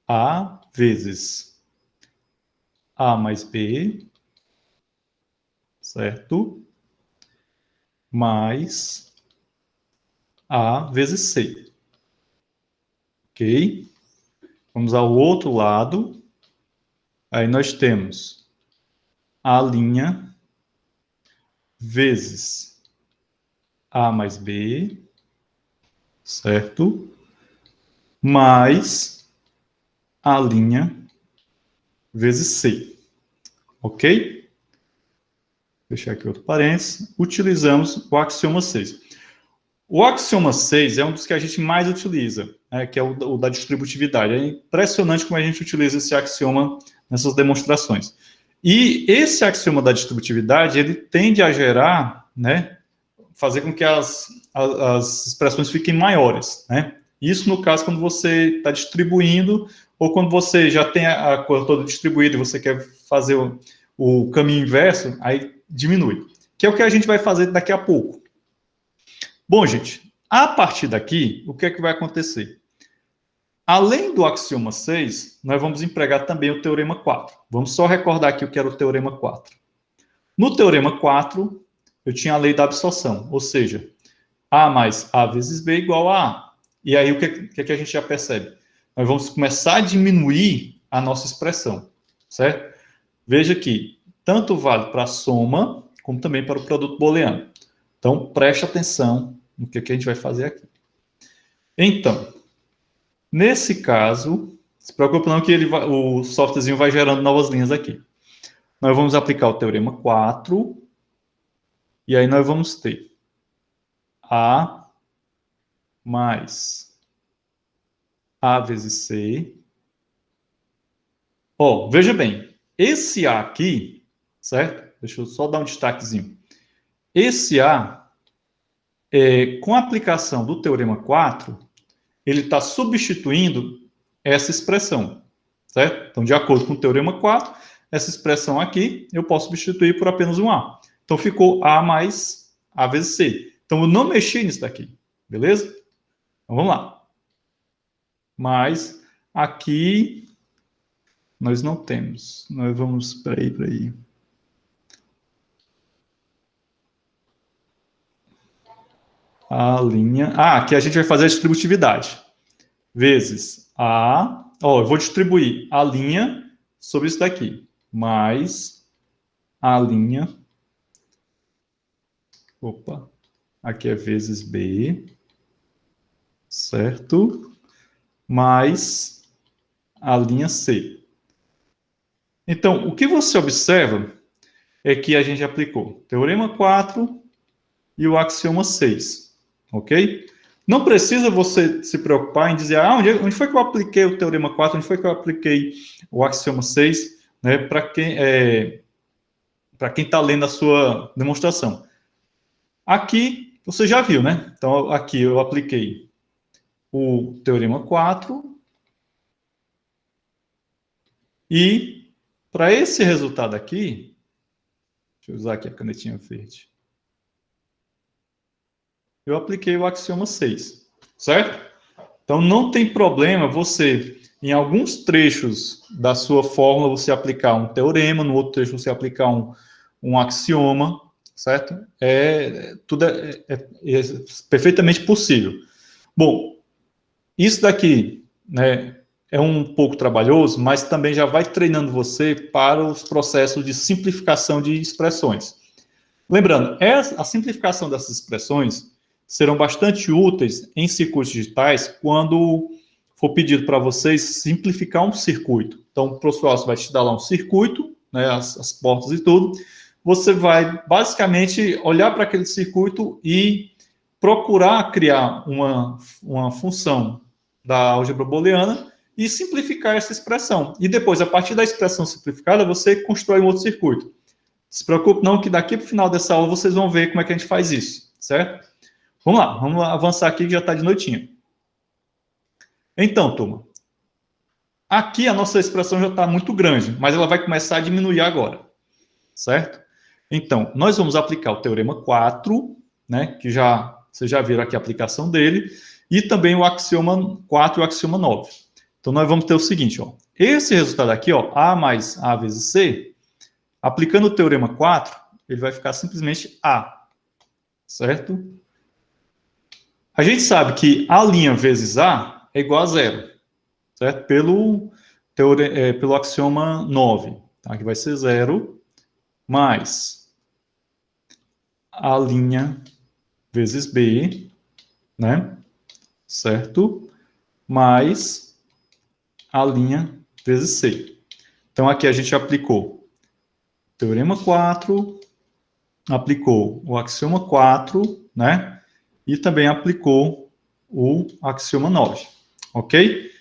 A vezes A mais B, certo? Mais A vezes C. Ok? Vamos ao outro lado. Aí nós temos A' vezes A mais B, certo? Mais A' vezes C. Ok? Vou deixar aqui outro parênteses. Utilizamos o axioma 6. O axioma 6 é um dos que a gente mais utiliza, né, que é o da distributividade. É impressionante como a gente utiliza esse axioma nessas demonstrações. E esse axioma da distributividade, ele tende a gerar, né, fazer com que as expressões fiquem maiores, né? Isso no caso quando você está distribuindo ou quando você já tem a coisa toda distribuída e você quer fazer o caminho inverso, aí diminui. Que é o que a gente vai fazer daqui a pouco. Bom, gente, a partir daqui, o que é que vai acontecer? Além do axioma 6, nós vamos empregar também o teorema 4. Vamos só recordar aqui o que era o teorema 4. No teorema 4, eu tinha a lei da absorção, ou seja, A mais A vezes B igual a A. E aí, o que a gente já percebe? Nós vamos começar a diminuir a nossa expressão, certo? Veja que tanto vale para a soma, como também para o produto booleano. Então, preste atenção no que a gente vai fazer aqui. Então, nesse caso, se preocupe não que o softwarezinho vai gerando novas linhas aqui. Nós vamos aplicar o teorema 4, e aí nós vamos ter A mais A vezes C. Ó, veja bem, esse A aqui, certo? Deixa eu só dar um destaquezinho. Esse A, com a aplicação do teorema 4, ele está substituindo essa expressão, certo? Então, de acordo com o teorema 4, essa expressão aqui eu posso substituir por apenas um A. Então, ficou A mais A vezes C. Então, eu não mexi nisso daqui, beleza? Então, vamos lá. Mas aqui nós não temos. Nós vamos... Peraí. A linha... aqui a gente vai fazer a distributividade. Vezes A... eu vou distribuir a linha sobre isso daqui. Mais a linha... Aqui é vezes B. Certo? Mais a linha C. Então, o que você observa é que a gente aplicou teorema 4 e o axioma 6. Ok? Não precisa você se preocupar em dizer, onde foi que eu apliquei o teorema 4, onde foi que eu apliquei o axioma 6, né, para quem está lendo a sua demonstração. Aqui, você já viu, né? Então, aqui eu apliquei o teorema 4 e, para esse resultado aqui, deixa eu usar aqui a canetinha verde, eu apliquei o axioma 6, certo? Então, não tem problema você, em alguns trechos da sua fórmula, você aplicar um teorema, no outro trecho você aplicar um axioma, certo? Tudo é perfeitamente possível. Bom, isso daqui, né, é um pouco trabalhoso, mas também já vai treinando você para os processos de simplificação de expressões. Lembrando, a simplificação dessas expressões serão bastante úteis em circuitos digitais quando for pedido para vocês simplificar um circuito. Então, o professor vai te dar lá um circuito, né, as portas e tudo. Você vai, basicamente, olhar para aquele circuito e procurar criar uma função da álgebra booleana e simplificar essa expressão. E depois, a partir da expressão simplificada, você constrói um outro circuito. Se preocupe não que daqui para o final dessa aula vocês vão ver como é que a gente faz isso, certo? Vamos avançar aqui que já está de noitinha. Então, turma, aqui a nossa expressão já está muito grande, mas ela vai começar a diminuir agora, certo? Então, nós vamos aplicar o teorema 4, né, que vocês já viram aqui a aplicação dele, e também o axioma 4 e o axioma 9. Então, nós vamos ter o seguinte, ó, esse resultado aqui, ó, A mais A vezes C, aplicando o teorema 4, ele vai ficar simplesmente A, certo? A gente sabe que A' vezes A é igual a zero, certo? Pelo axioma 9, tá? Que vai ser zero, mais A' vezes B, né? Certo? Mais A' vezes C. Então, aqui a gente aplicou teorema 4, aplicou o axioma 4, né? E também aplicou o axioma 9, ok?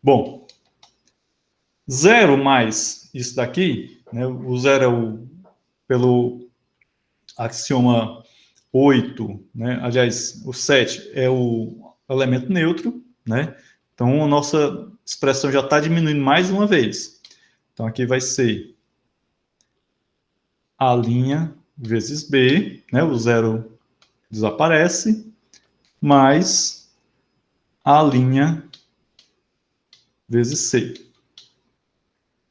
Bom, 0 mais isso daqui, né? O 0 pelo axioma 8, né? Aliás, o 7 é o elemento neutro, né? Então, a nossa expressão já está diminuindo mais uma vez. Então, aqui vai ser A' vezes B, né? O 0 desaparece, mais A' vezes C.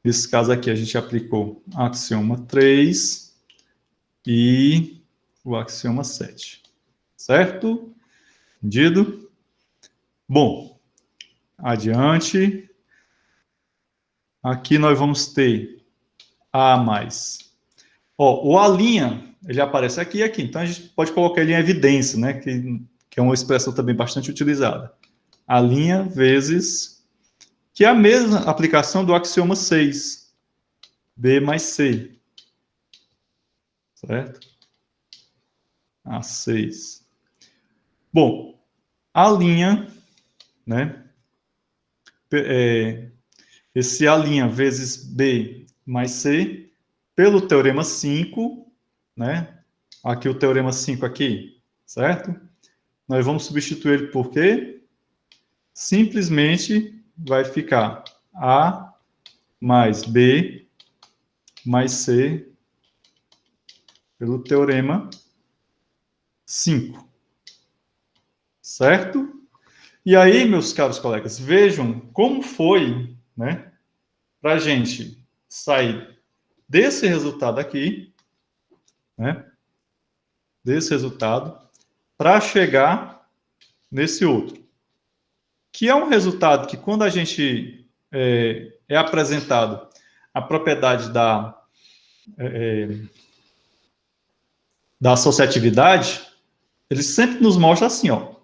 Nesse caso aqui, a gente aplicou axioma 3, e o axioma 7. Certo? Entendido? Bom, adiante. Aqui nós vamos ter A mais. Ó, o A', ele aparece aqui e aqui. Então, a gente pode colocar ele em evidência, né? Que é uma expressão também bastante utilizada. A' vezes... que é a mesma aplicação do axioma 6. B mais C. Certo? A6. Bom, a linha, né? Esse A' vezes B mais C, pelo teorema 5, né? Aqui o teorema 5 aqui, certo? Nós vamos substituir ele por quê? Simplesmente vai ficar A mais B mais C pelo teorema 5. Certo? E aí, meus caros colegas, vejam como foi, né, para a gente sair desse resultado aqui, né, desse resultado, para chegar nesse outro. Que é um resultado que, quando a gente é apresentado a propriedade da associatividade, ele sempre nos mostra assim, ó.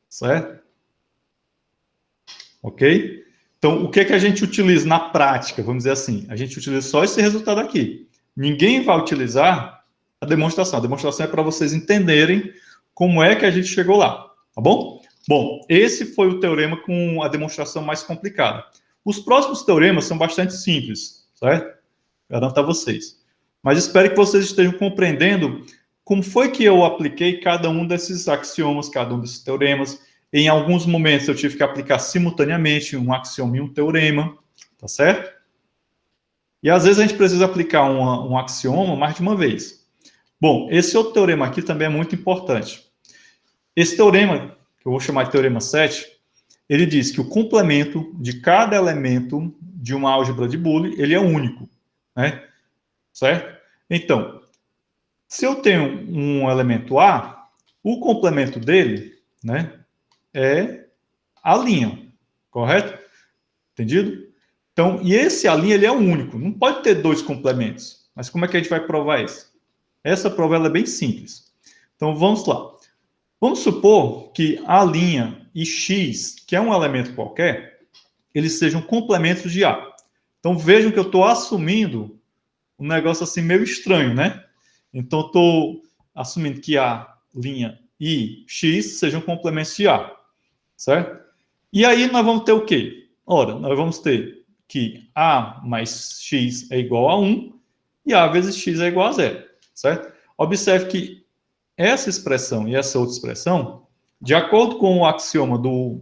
Certo? Ok? Então, o que é que a gente utiliza na prática? Vamos dizer assim, a gente utiliza só esse resultado aqui. Ninguém vai utilizar a demonstração. A demonstração é para vocês entenderem como é que a gente chegou lá, tá bom? Bom, esse foi o teorema com a demonstração mais complicada. Os próximos teoremas são bastante simples, certo? Garanto a vocês. Mas espero que vocês estejam compreendendo como foi que eu apliquei cada um desses axiomas, cada um desses teoremas. Em alguns momentos eu tive que aplicar simultaneamente um axioma e um teorema, tá certo? E às vezes a gente precisa aplicar um axioma mais de uma vez. Bom, esse outro teorema aqui também é muito importante. Esse teorema, que eu vou chamar de teorema 7, ele diz que o complemento de cada elemento de uma álgebra de Boole, ele é único, né? Certo? Então, se eu tenho um elemento A, o complemento dele, né, é a linha, correto? Entendido? Então, e esse A' ele é único, não pode ter dois complementos. Mas como é que a gente vai provar isso? Essa prova ela é bem simples. Então, vamos lá. Vamos supor que A' e X, que é um elemento qualquer, eles sejam complementos de A. Então, vejam que eu estou assumindo um negócio assim meio estranho, né? Então, eu estou assumindo que A' e X sejam complementos de A, certo? E aí nós vamos ter o quê? Ora, nós vamos ter que A mais X é igual a 1 e A vezes X é igual a 0, certo? Observe que essa expressão e essa outra expressão, de acordo com o axioma do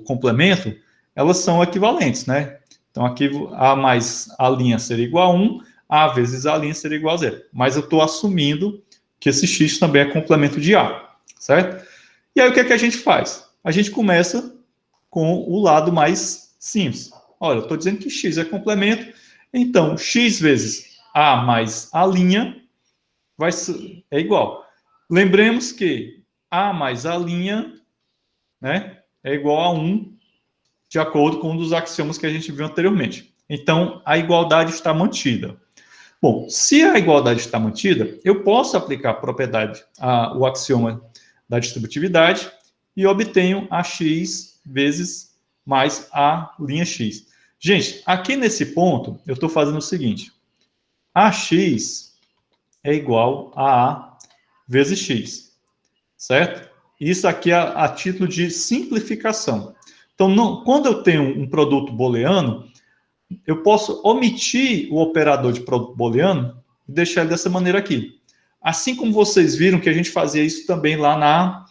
complemento, elas são equivalentes, né? Então, aqui A mais A' seria igual a 1, A vezes A' seria igual a 0. Mas eu estou assumindo que esse X também é complemento de A, certo? E aí, o que é que a gente faz? A gente começa com o lado mais simples. Olha, eu estou dizendo que X é complemento, então X vezes A mais A' é igual. Lembremos que A mais A', né, é igual a 1, de acordo com um dos axiomas que a gente viu anteriormente. Então, a igualdade está mantida. Bom, se a igualdade está mantida, eu posso aplicar a propriedade, o axioma da distributividade, e obtenho AX vezes mais A'X. Gente, aqui nesse ponto, eu estou fazendo o seguinte. AX é igual a A vezes X, certo? Isso aqui é a título de simplificação. Então, quando eu tenho um produto booleano, eu posso omitir o operador de produto booleano e deixar ele dessa maneira aqui. Assim como vocês viram que a gente fazia isso também lá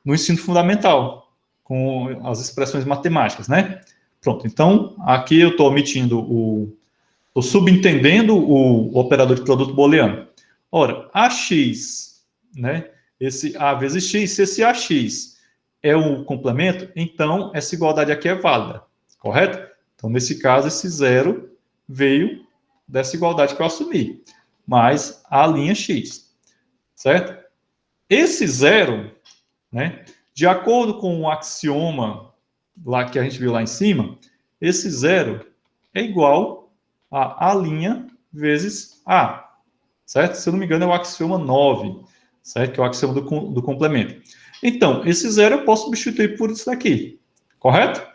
no ensino fundamental, com as expressões matemáticas, né? Pronto, então, aqui eu estou omitindo estou subentendendo o operador de produto booleano. Ora, AX, né? Esse A vezes X, se esse AX é o complemento, então essa igualdade aqui é válida, correto? Então, nesse caso, esse zero veio dessa igualdade que eu assumi. mais A'X, certo? Esse zero, né, de acordo com o axioma lá que a gente viu lá em cima, esse zero é igual a A' vezes A, certo? Se eu não me engano, é o axioma 9, certo? Que é o axioma do complemento. Então, esse zero eu posso substituir por isso daqui, correto?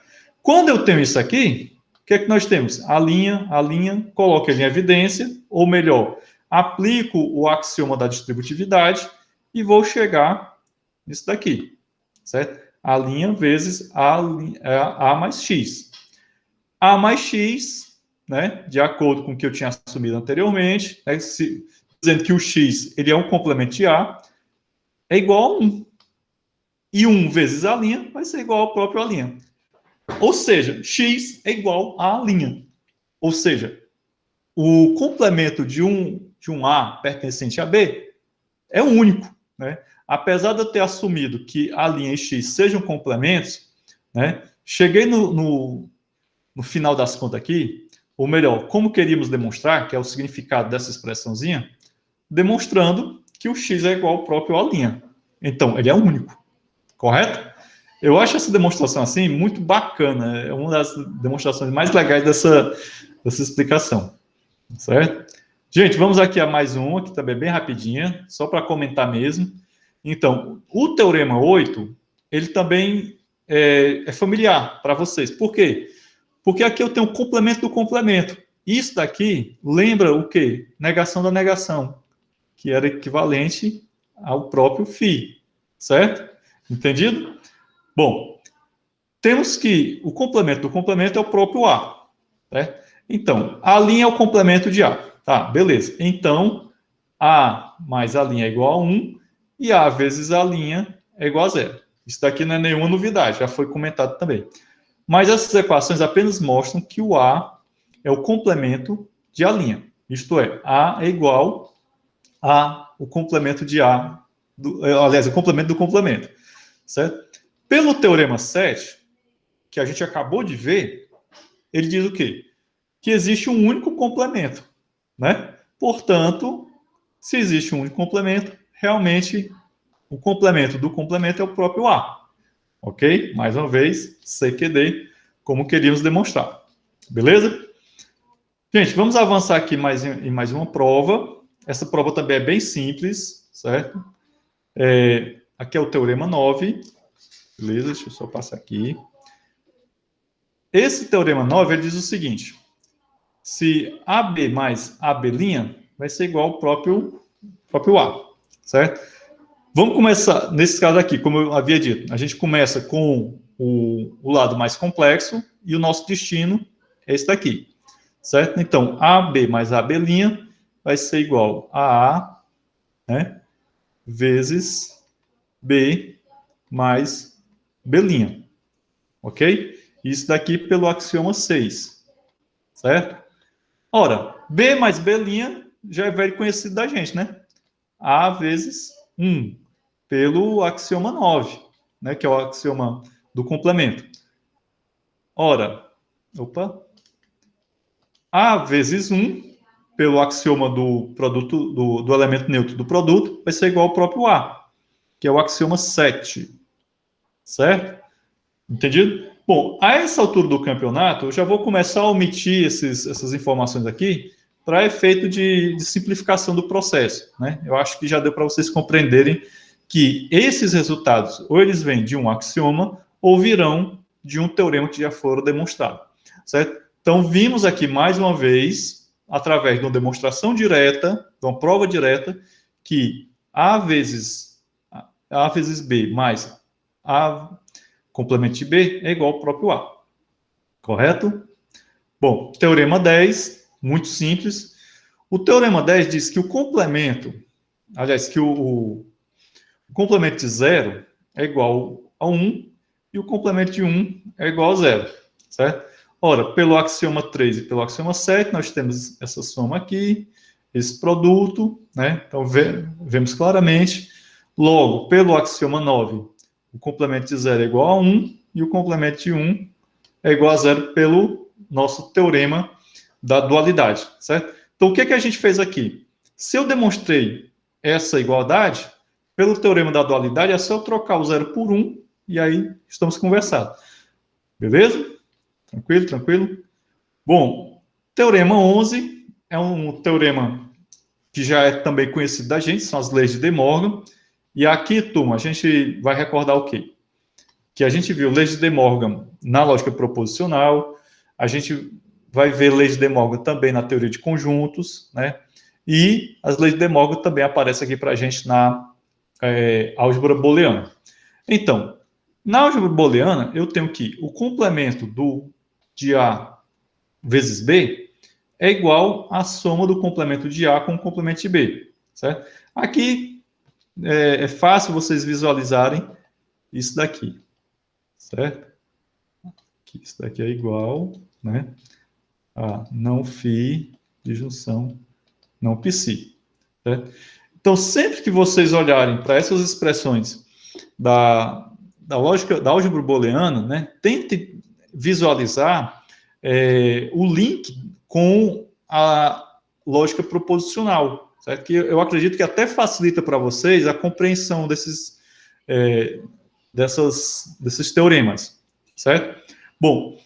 Quando eu tenho isso aqui, o que é que nós temos? A linha, coloco ele em evidência, ou melhor, aplico o axioma da distributividade e vou chegar nisso daqui, certo? A linha vezes A mais X. A mais X, né, de acordo com o que eu tinha assumido anteriormente, né, dizendo que o X ele é um complemento de A, é igual a 1. E 1 vezes A' vai ser igual ao próprio A'. Ou seja, X é igual a A'. Ou seja, o complemento de um A pertencente a B é único, né? Apesar de eu ter assumido que A' e X sejam complementos, né? Cheguei no final das contas aqui, ou melhor, como queríamos demonstrar, que é o significado dessa expressãozinha, demonstrando que o X é igual ao próprio A'. Então, ele é único, correto? Eu acho essa demonstração assim muito bacana, é uma das demonstrações mais legais dessa explicação, certo? Gente, vamos aqui a mais uma, que também é bem rapidinha, só para comentar mesmo. Então, o Teorema 8, ele também é familiar para vocês. Por quê? Porque aqui eu tenho o complemento do complemento. Isso daqui lembra o quê? Negação da negação, que era equivalente ao próprio φ, certo? Entendido? Bom, temos que o complemento do complemento é o próprio A, certo? Então, A' é o complemento de A. Tá, beleza. Então, A mais A' é igual a 1 e A vezes A' é igual a 0. Isso daqui não é nenhuma novidade, já foi comentado também. Mas essas equações apenas mostram que o A é o complemento de A'. Isto é, A é igual a o complemento de A, aliás, o complemento do complemento, certo? Pelo Teorema 7, que a gente acabou de ver, ele diz o quê? Que existe um único complemento, né? Portanto, se existe um único complemento, realmente o complemento do complemento é o próprio A. Ok? Mais uma vez, CQD, como queríamos demonstrar. Beleza? Gente, vamos avançar aqui em mais uma prova. Essa prova também é bem simples, certo? Aqui é o Teorema 9. Beleza? Deixa eu só passar aqui. Esse Teorema 9, ele diz o seguinte: se AB mais AB' vai ser igual ao próprio A, certo? Vamos começar, nesse caso aqui, como eu havia dito, a gente começa com o lado mais complexo e o nosso destino é esse daqui, certo? Então, AB mais AB' vai ser igual a A, né, vezes B mais B', ok? Isso daqui pelo axioma 6, certo? Ora, B mais B' já é velho conhecido da gente, né? A vezes 1, pelo axioma 9, né? Que é o axioma do complemento. Ora, A vezes 1, pelo axioma do produto, do elemento neutro do produto, vai ser igual ao próprio A, que é o axioma 7, certo? Entendido? Bom, a essa altura do campeonato, eu já vou começar a omitir essas informações aqui para efeito de simplificação do processo, né? Eu acho que já deu para vocês compreenderem que esses resultados, ou eles vêm de um axioma, ou virão de um teorema que já foram demonstrado, certo? Então, vimos aqui mais uma vez, através de uma demonstração direta, de uma prova direta, que A vezes B mais A complemento de B é igual ao próprio A. Correto? Bom, teorema 10, muito simples. O teorema 10 diz que o complemento, aliás, que o complemento de 0 é igual a 1 e o complemento de 1 é igual a 0, certo? Ora, pelo axioma 3 e pelo axioma 7, nós temos essa soma aqui, esse produto, né? Então, vemos claramente. Logo, pelo axioma 9, o complemento de 0 é igual a 1 e o complemento de 1 é igual a 0 pelo nosso teorema da dualidade, certo? Então, o que a gente fez aqui? Se eu demonstrei essa igualdade, pelo teorema da dualidade, é só eu trocar o 0 por 1, e aí estamos conversados. Beleza? Tranquilo, tranquilo? Bom, teorema 11 é um teorema que já é também conhecido da gente, são as leis de De Morgan. E aqui, turma, a gente vai recordar o quê? Que a gente viu leis de De Morgan na lógica proposicional, a gente vai ver leis de De Morgan também na teoria de conjuntos, né? E as leis de De Morgan também aparecem aqui para a gente na álgebra booleana. Então, na álgebra booleana, eu tenho que o complemento de A vezes B é igual à soma do complemento de A com o complemento de B, certo? Aqui é fácil vocês visualizarem isso daqui, certo? Isso daqui é igual, né, a não φ de junção não psi, certo? Então, sempre que vocês olharem para essas expressões da lógica da álgebra booleana, né, tente visualizar o link com a lógica proposicional, certo? Que eu acredito que até facilita para vocês a compreensão desses teoremas, certo? Bom,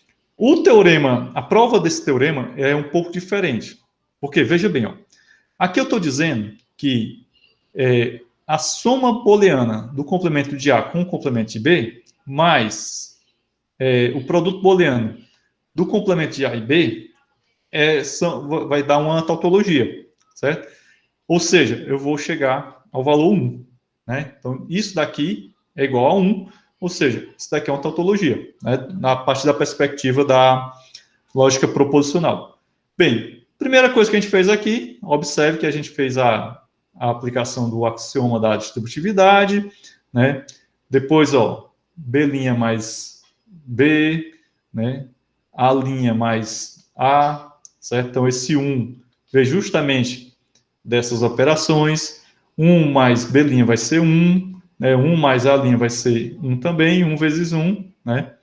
a prova desse teorema é um pouco diferente, porque, veja bem, ó, aqui eu estou dizendo que a soma booleana do complemento de A com o complemento de B, mais o produto booleano do complemento de A e B, vai dar uma tautologia, certo? Ou seja, eu vou chegar ao valor 1, né? Então, isso daqui é igual a 1, ou seja, isso daqui é uma tautologia, né? A partir da perspectiva da lógica proposicional. Bem, primeira coisa que a gente fez aqui, observe que a gente fez a aplicação do axioma da distributividade, né? Depois, ó, B' mais B, né? A' mais A, certo? Então, esse 1 veio justamente dessas operações. 1 mais B' vai ser 1, né? 1 mais A' vai ser 1 também, 1 vezes 1, né?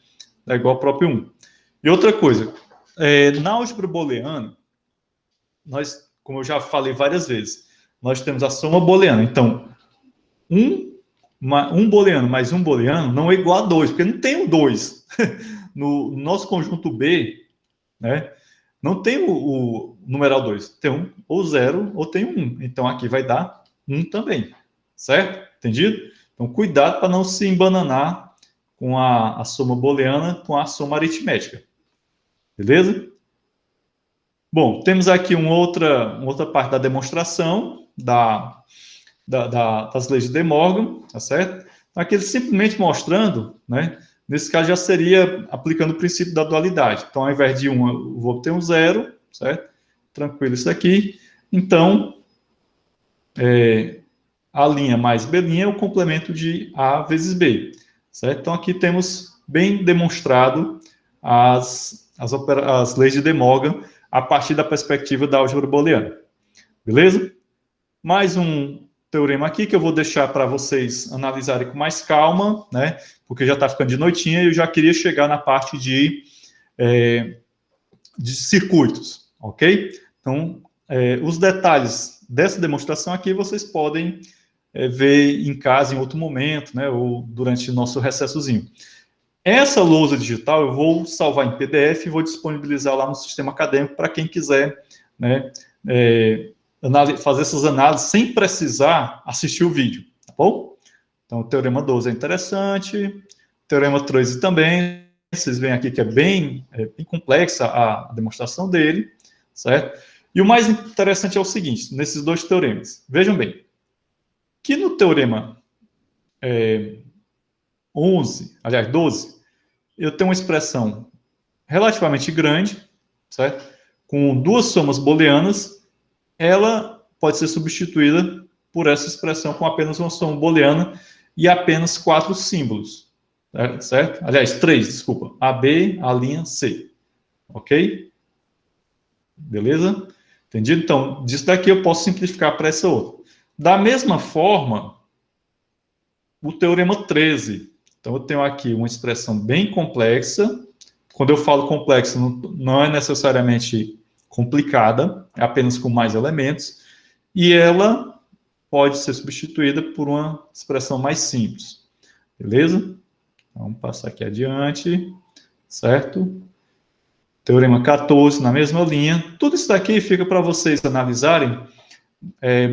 É igual ao próprio 1. E outra coisa, na álgebra booleana, nós, como eu já falei várias vezes, nós temos a soma booleana. Então, um booleano mais um booleano não é igual a 2, porque não tem o 2. No nosso conjunto B, né, não tem o numeral 2. Tem um ou 0 ou tem um 1. Então, aqui vai dar 1 também. Certo? Entendido? Então, cuidado para não se embananar com a soma booleana com a soma aritmética. Beleza? Bom, temos aqui uma outra parte da demonstração das leis de De Morgan, tá certo? Então, aqui ele simplesmente mostrando, né? Nesse caso já seria aplicando o princípio da dualidade. Então, ao invés de 1, eu vou ter um 0, certo? Tranquilo isso aqui. Então, A' mais B' é o complemento de A vezes B, certo? Então, aqui temos bem demonstrado as leis de De Morgan a partir da perspectiva da álgebra booleana. Beleza? Mais um teorema aqui que eu vou deixar para vocês analisarem com mais calma, né? Porque já está ficando de noitinha e eu já queria chegar na parte de circuitos, ok? Então, os detalhes dessa demonstração aqui vocês podem ver em casa em outro momento, né? Ou durante o nosso recessozinho. Essa lousa digital eu vou salvar em PDF e vou disponibilizar lá no sistema acadêmico para quem quiser, né, fazer essas análises sem precisar assistir o vídeo, tá bom? Então, o teorema 12 é interessante, o teorema 13 também, vocês veem aqui que é bem complexa a demonstração dele, certo? E o mais interessante é o seguinte, nesses dois teoremas, vejam bem, que no teorema 12, eu tenho uma expressão relativamente grande, certo? Com duas somas booleanas, ela pode ser substituída por essa expressão com apenas uma soma booleana e apenas 4 símbolos, certo? Aliás, 3, desculpa. AB, A', C. Ok? Beleza? Entendido? Então, disso daqui eu posso simplificar para essa outra. Da mesma forma, o teorema 13. Então, eu tenho aqui uma expressão bem complexa. Quando eu falo complexa, não é necessariamente complicada, é apenas com mais elementos. e ela pode ser substituída por uma expressão mais simples. Beleza? Vamos passar aqui adiante, certo? Teorema 14, na mesma linha. Tudo isso daqui fica para vocês analisarem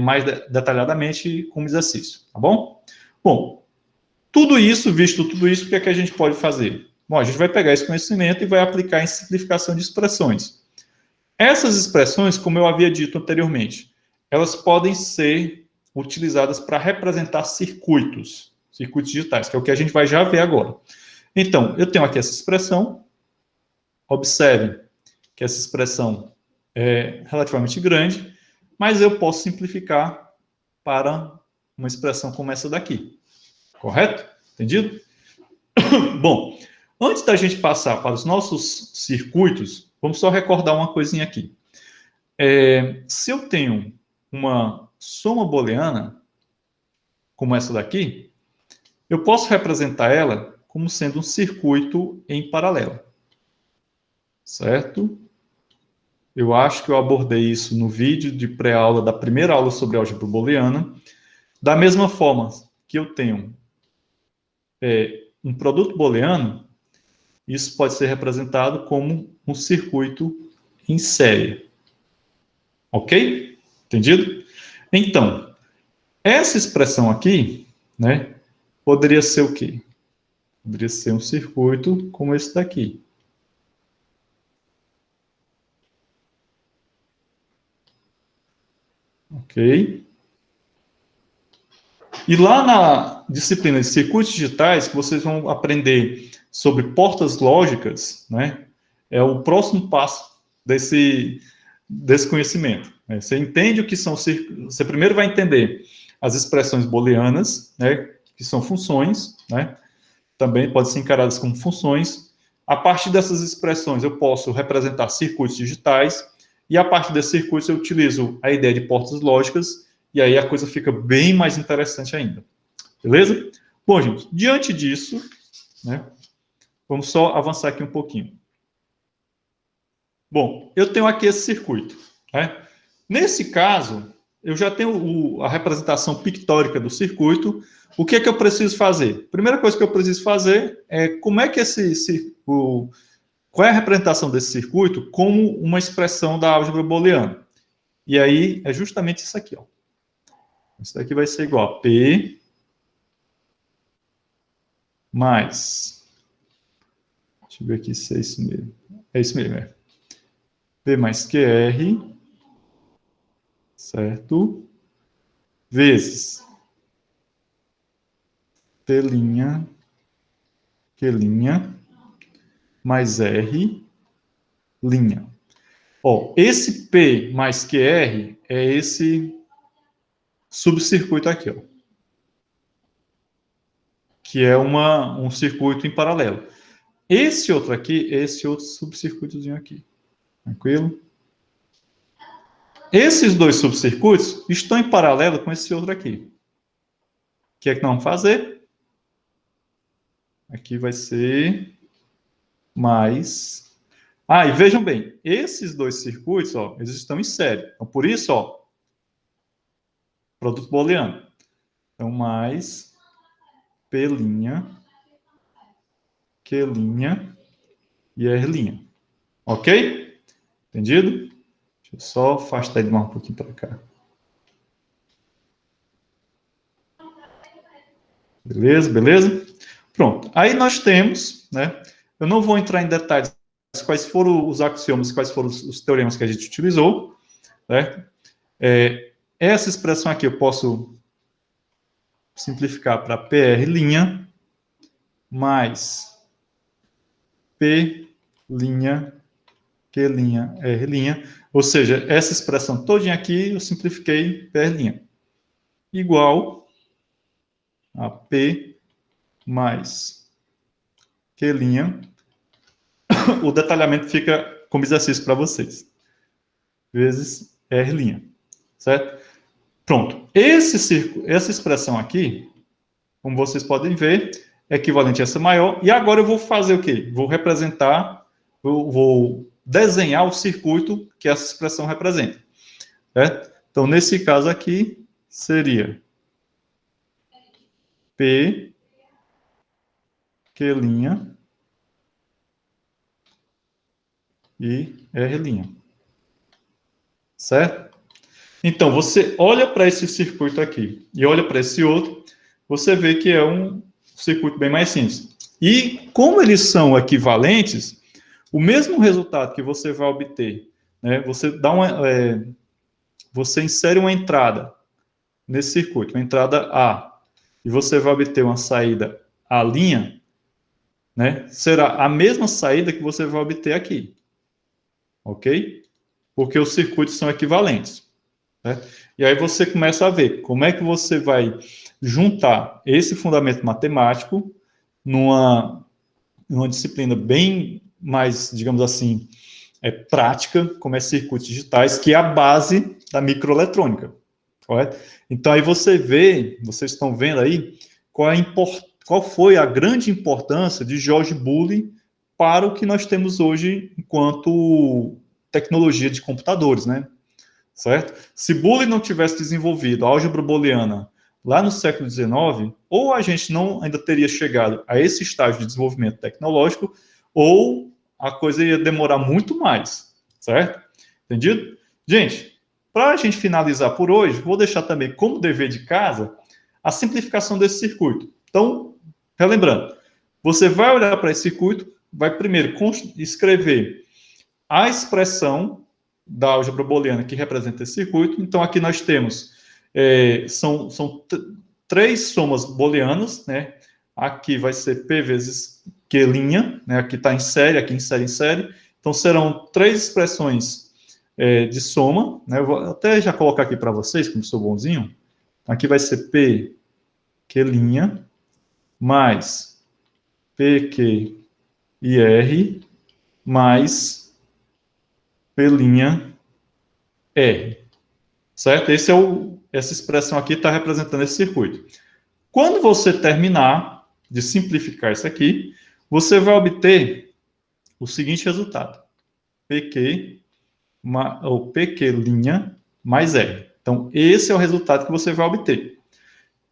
mais detalhadamente como exercício, tá bom? Bom, visto tudo isso, o que é que a gente pode fazer? Bom, a gente vai pegar esse conhecimento e vai aplicar em simplificação de expressões. Essas expressões, como eu havia dito anteriormente, elas podem ser utilizadas para representar circuitos digitais, que é o que a gente vai já ver agora. Então, eu tenho aqui essa expressão. Observe que essa expressão é relativamente grande, mas eu posso simplificar para uma expressão como essa daqui. Correto? Entendido? Bom, antes da gente passar para os nossos circuitos, vamos só recordar uma coisinha aqui. Se eu tenho uma soma booleana, como essa daqui, eu posso representar ela como sendo um circuito em paralelo. Certo? Eu acho que eu abordei isso no vídeo de pré-aula da primeira aula sobre álgebra booleana. Da mesma forma que eu tenho um produto booleano, isso pode ser representado como um circuito em série. Ok? Entendido? Então, essa expressão aqui, né, poderia ser o quê? Poderia ser um circuito como esse daqui. Ok? E lá na disciplina de circuitos digitais, que vocês vão aprender sobre portas lógicas, né? É o próximo passo desse conhecimento. Né? Você entende o que são circuitos. Você primeiro vai entender as expressões booleanas, né? Que são funções, né? Também podem ser encaradas como funções. A partir dessas expressões, eu posso representar circuitos digitais. E a partir desses circuitos, eu utilizo a ideia de portas lógicas. E aí a coisa fica bem mais interessante ainda. Beleza? Bom, gente, diante disso, né, vamos só avançar aqui um pouquinho. Bom, eu tenho aqui esse circuito. Né? Nesse caso, eu já tenho a representação pictórica do circuito. O que é que eu preciso fazer? Primeira coisa que eu preciso fazer é como é que qual é a representação desse circuito como uma expressão da álgebra booleana. E aí é justamente isso aqui, ó. Isso daqui vai ser igual a P mais... Deixa eu ver aqui se é isso mesmo. É isso mesmo, é. P mais QR, certo? Vezes P', Q', mais R'. Ó, esse P mais QR é esse subcircuito aqui, ó. Que é um circuito em paralelo. Esse outro aqui, esse outro subcircuitozinho aqui. Tranquilo? Esses dois subcircuitos estão em paralelo com esse outro aqui. O que é que nós vamos fazer? Aqui vai ser mais... Ah, e vejam bem, esses dois circuitos, ó, eles estão em série. Então, por isso, ó, produto booleano. Então, mais P', Q' e R'. Ok? Entendido? Deixa eu só afastar ele mais um pouquinho para cá. Beleza, beleza? Pronto. Aí nós temos, né? Eu não vou entrar em detalhes quais foram os axiomas, quais foram os teoremas que a gente utilizou, né? Essa expressão aqui eu posso simplificar para PR' mais P', Q', R', ou seja, essa expressão todinha aqui eu simplifiquei PR', igual a P mais Q', o detalhamento fica como exercício para vocês, vezes R', certo? Pronto. Essa expressão aqui, como vocês podem ver, é equivalente a essa maior. E agora eu vou fazer o quê? Vou representar, vou desenhar o circuito que essa expressão representa. Certo? Então, nesse caso aqui, seria P, Q' e R'. Certo? Então, você olha para esse circuito aqui e olha para esse outro, você vê que é um circuito bem mais simples. E como eles são equivalentes, o mesmo resultado que você vai obter, né, você insere uma entrada nesse circuito, uma entrada A, e você vai obter uma saída A', né, será a mesma saída que você vai obter aqui. Ok? Porque os circuitos são equivalentes. Certo? E aí você começa a ver como é que você vai juntar esse fundamento matemático numa disciplina bem mais, digamos assim, prática, como é circuitos digitais, que é a base da microeletrônica. Correto? Então aí vocês estão vendo aí qual foi a grande importância de George Boole para o que nós temos hoje enquanto tecnologia de computadores, né? Certo? Se Boole não tivesse desenvolvido a álgebra booleana lá no século XIX, ou a gente não ainda teria chegado a esse estágio de desenvolvimento tecnológico, ou a coisa ia demorar muito mais, certo? Entendido? Gente, para a gente finalizar por hoje, vou deixar também como dever de casa a simplificação desse circuito. Então, relembrando, você vai olhar para esse circuito, vai primeiro escrever a expressão da álgebra booleana que representa esse circuito. Então, aqui nós temos, são 3 somas booleanas, né? Aqui vai ser P vezes Q', né? Aqui está em série, aqui em série. Então, serão 3 expressões de soma, né? Eu vou até já colocar aqui para vocês, como sou bonzinho. Aqui vai ser P, Q' mais P, Q e R mais P' R. Certo? Essa expressão aqui está representando esse circuito. Quando você terminar de simplificar isso aqui, você vai obter o seguinte resultado. PQ mais R. Então, esse é o resultado que você vai obter.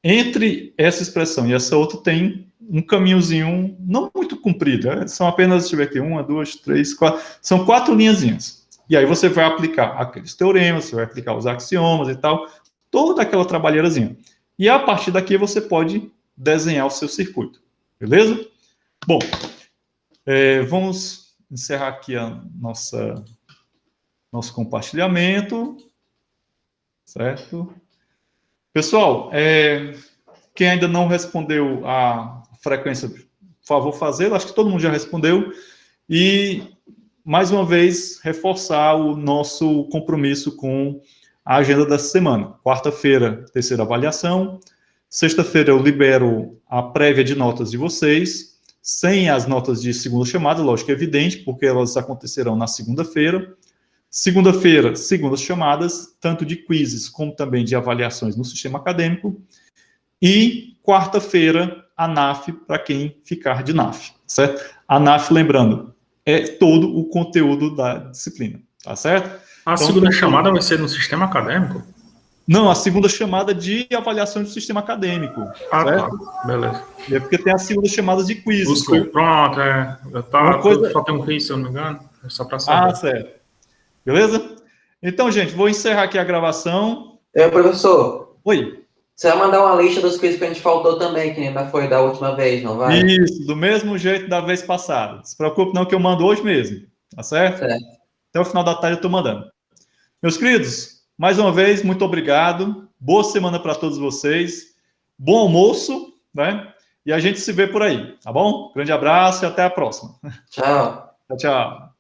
Entre essa expressão e essa outra tem um caminhozinho não muito comprido. São apenas, deixa eu ver aqui, 1, 2, 3, 4. São 4 linhazinhas. E aí você vai aplicar aqueles teoremas, você vai aplicar os axiomas e tal, toda aquela trabalheirazinha. E a partir daqui você pode desenhar o seu circuito. Beleza? Bom, vamos encerrar aqui nosso compartilhamento. Certo? Pessoal, quem ainda não respondeu a frequência, por favor, fazê-lo. Acho que todo mundo já respondeu. E, mais uma vez, reforçar o nosso compromisso com a agenda dessa semana. Quarta-feira, terceira avaliação. Sexta-feira eu libero a prévia de notas de vocês, sem as notas de segunda chamada, lógico, é evidente, porque elas acontecerão na segunda-feira. Segunda-feira, segundas chamadas, tanto de quizzes como também de avaliações no sistema acadêmico. E quarta-feira, a NAF, para quem ficar de NAF, certo? A NAF, lembrando, é todo o conteúdo da disciplina, tá certo? A segunda chamada vai ser no sistema acadêmico? Não, a segunda chamada de avaliação do sistema acadêmico. Ah, certo? tá. Beleza. É porque tem as segundas chamadas de quizzes. Pronto, só tem um quiz, se eu não me engano. É só para saber. Ah, certo. Beleza? Então, gente, vou encerrar aqui a gravação. Professor. Oi. Você vai mandar uma lista dos quizzes que a gente faltou também, que ainda foi da última vez, não vai? Isso, do mesmo jeito da vez passada. Não se preocupe não que eu mando hoje mesmo. Tá certo? Certo. Até o final da tarde eu estou mandando. Meus queridos, mais uma vez, muito obrigado. Boa semana para todos vocês. Bom almoço, né? E a gente se vê por aí, tá bom? Grande abraço e até a próxima. Tchau. Tchau, tchau.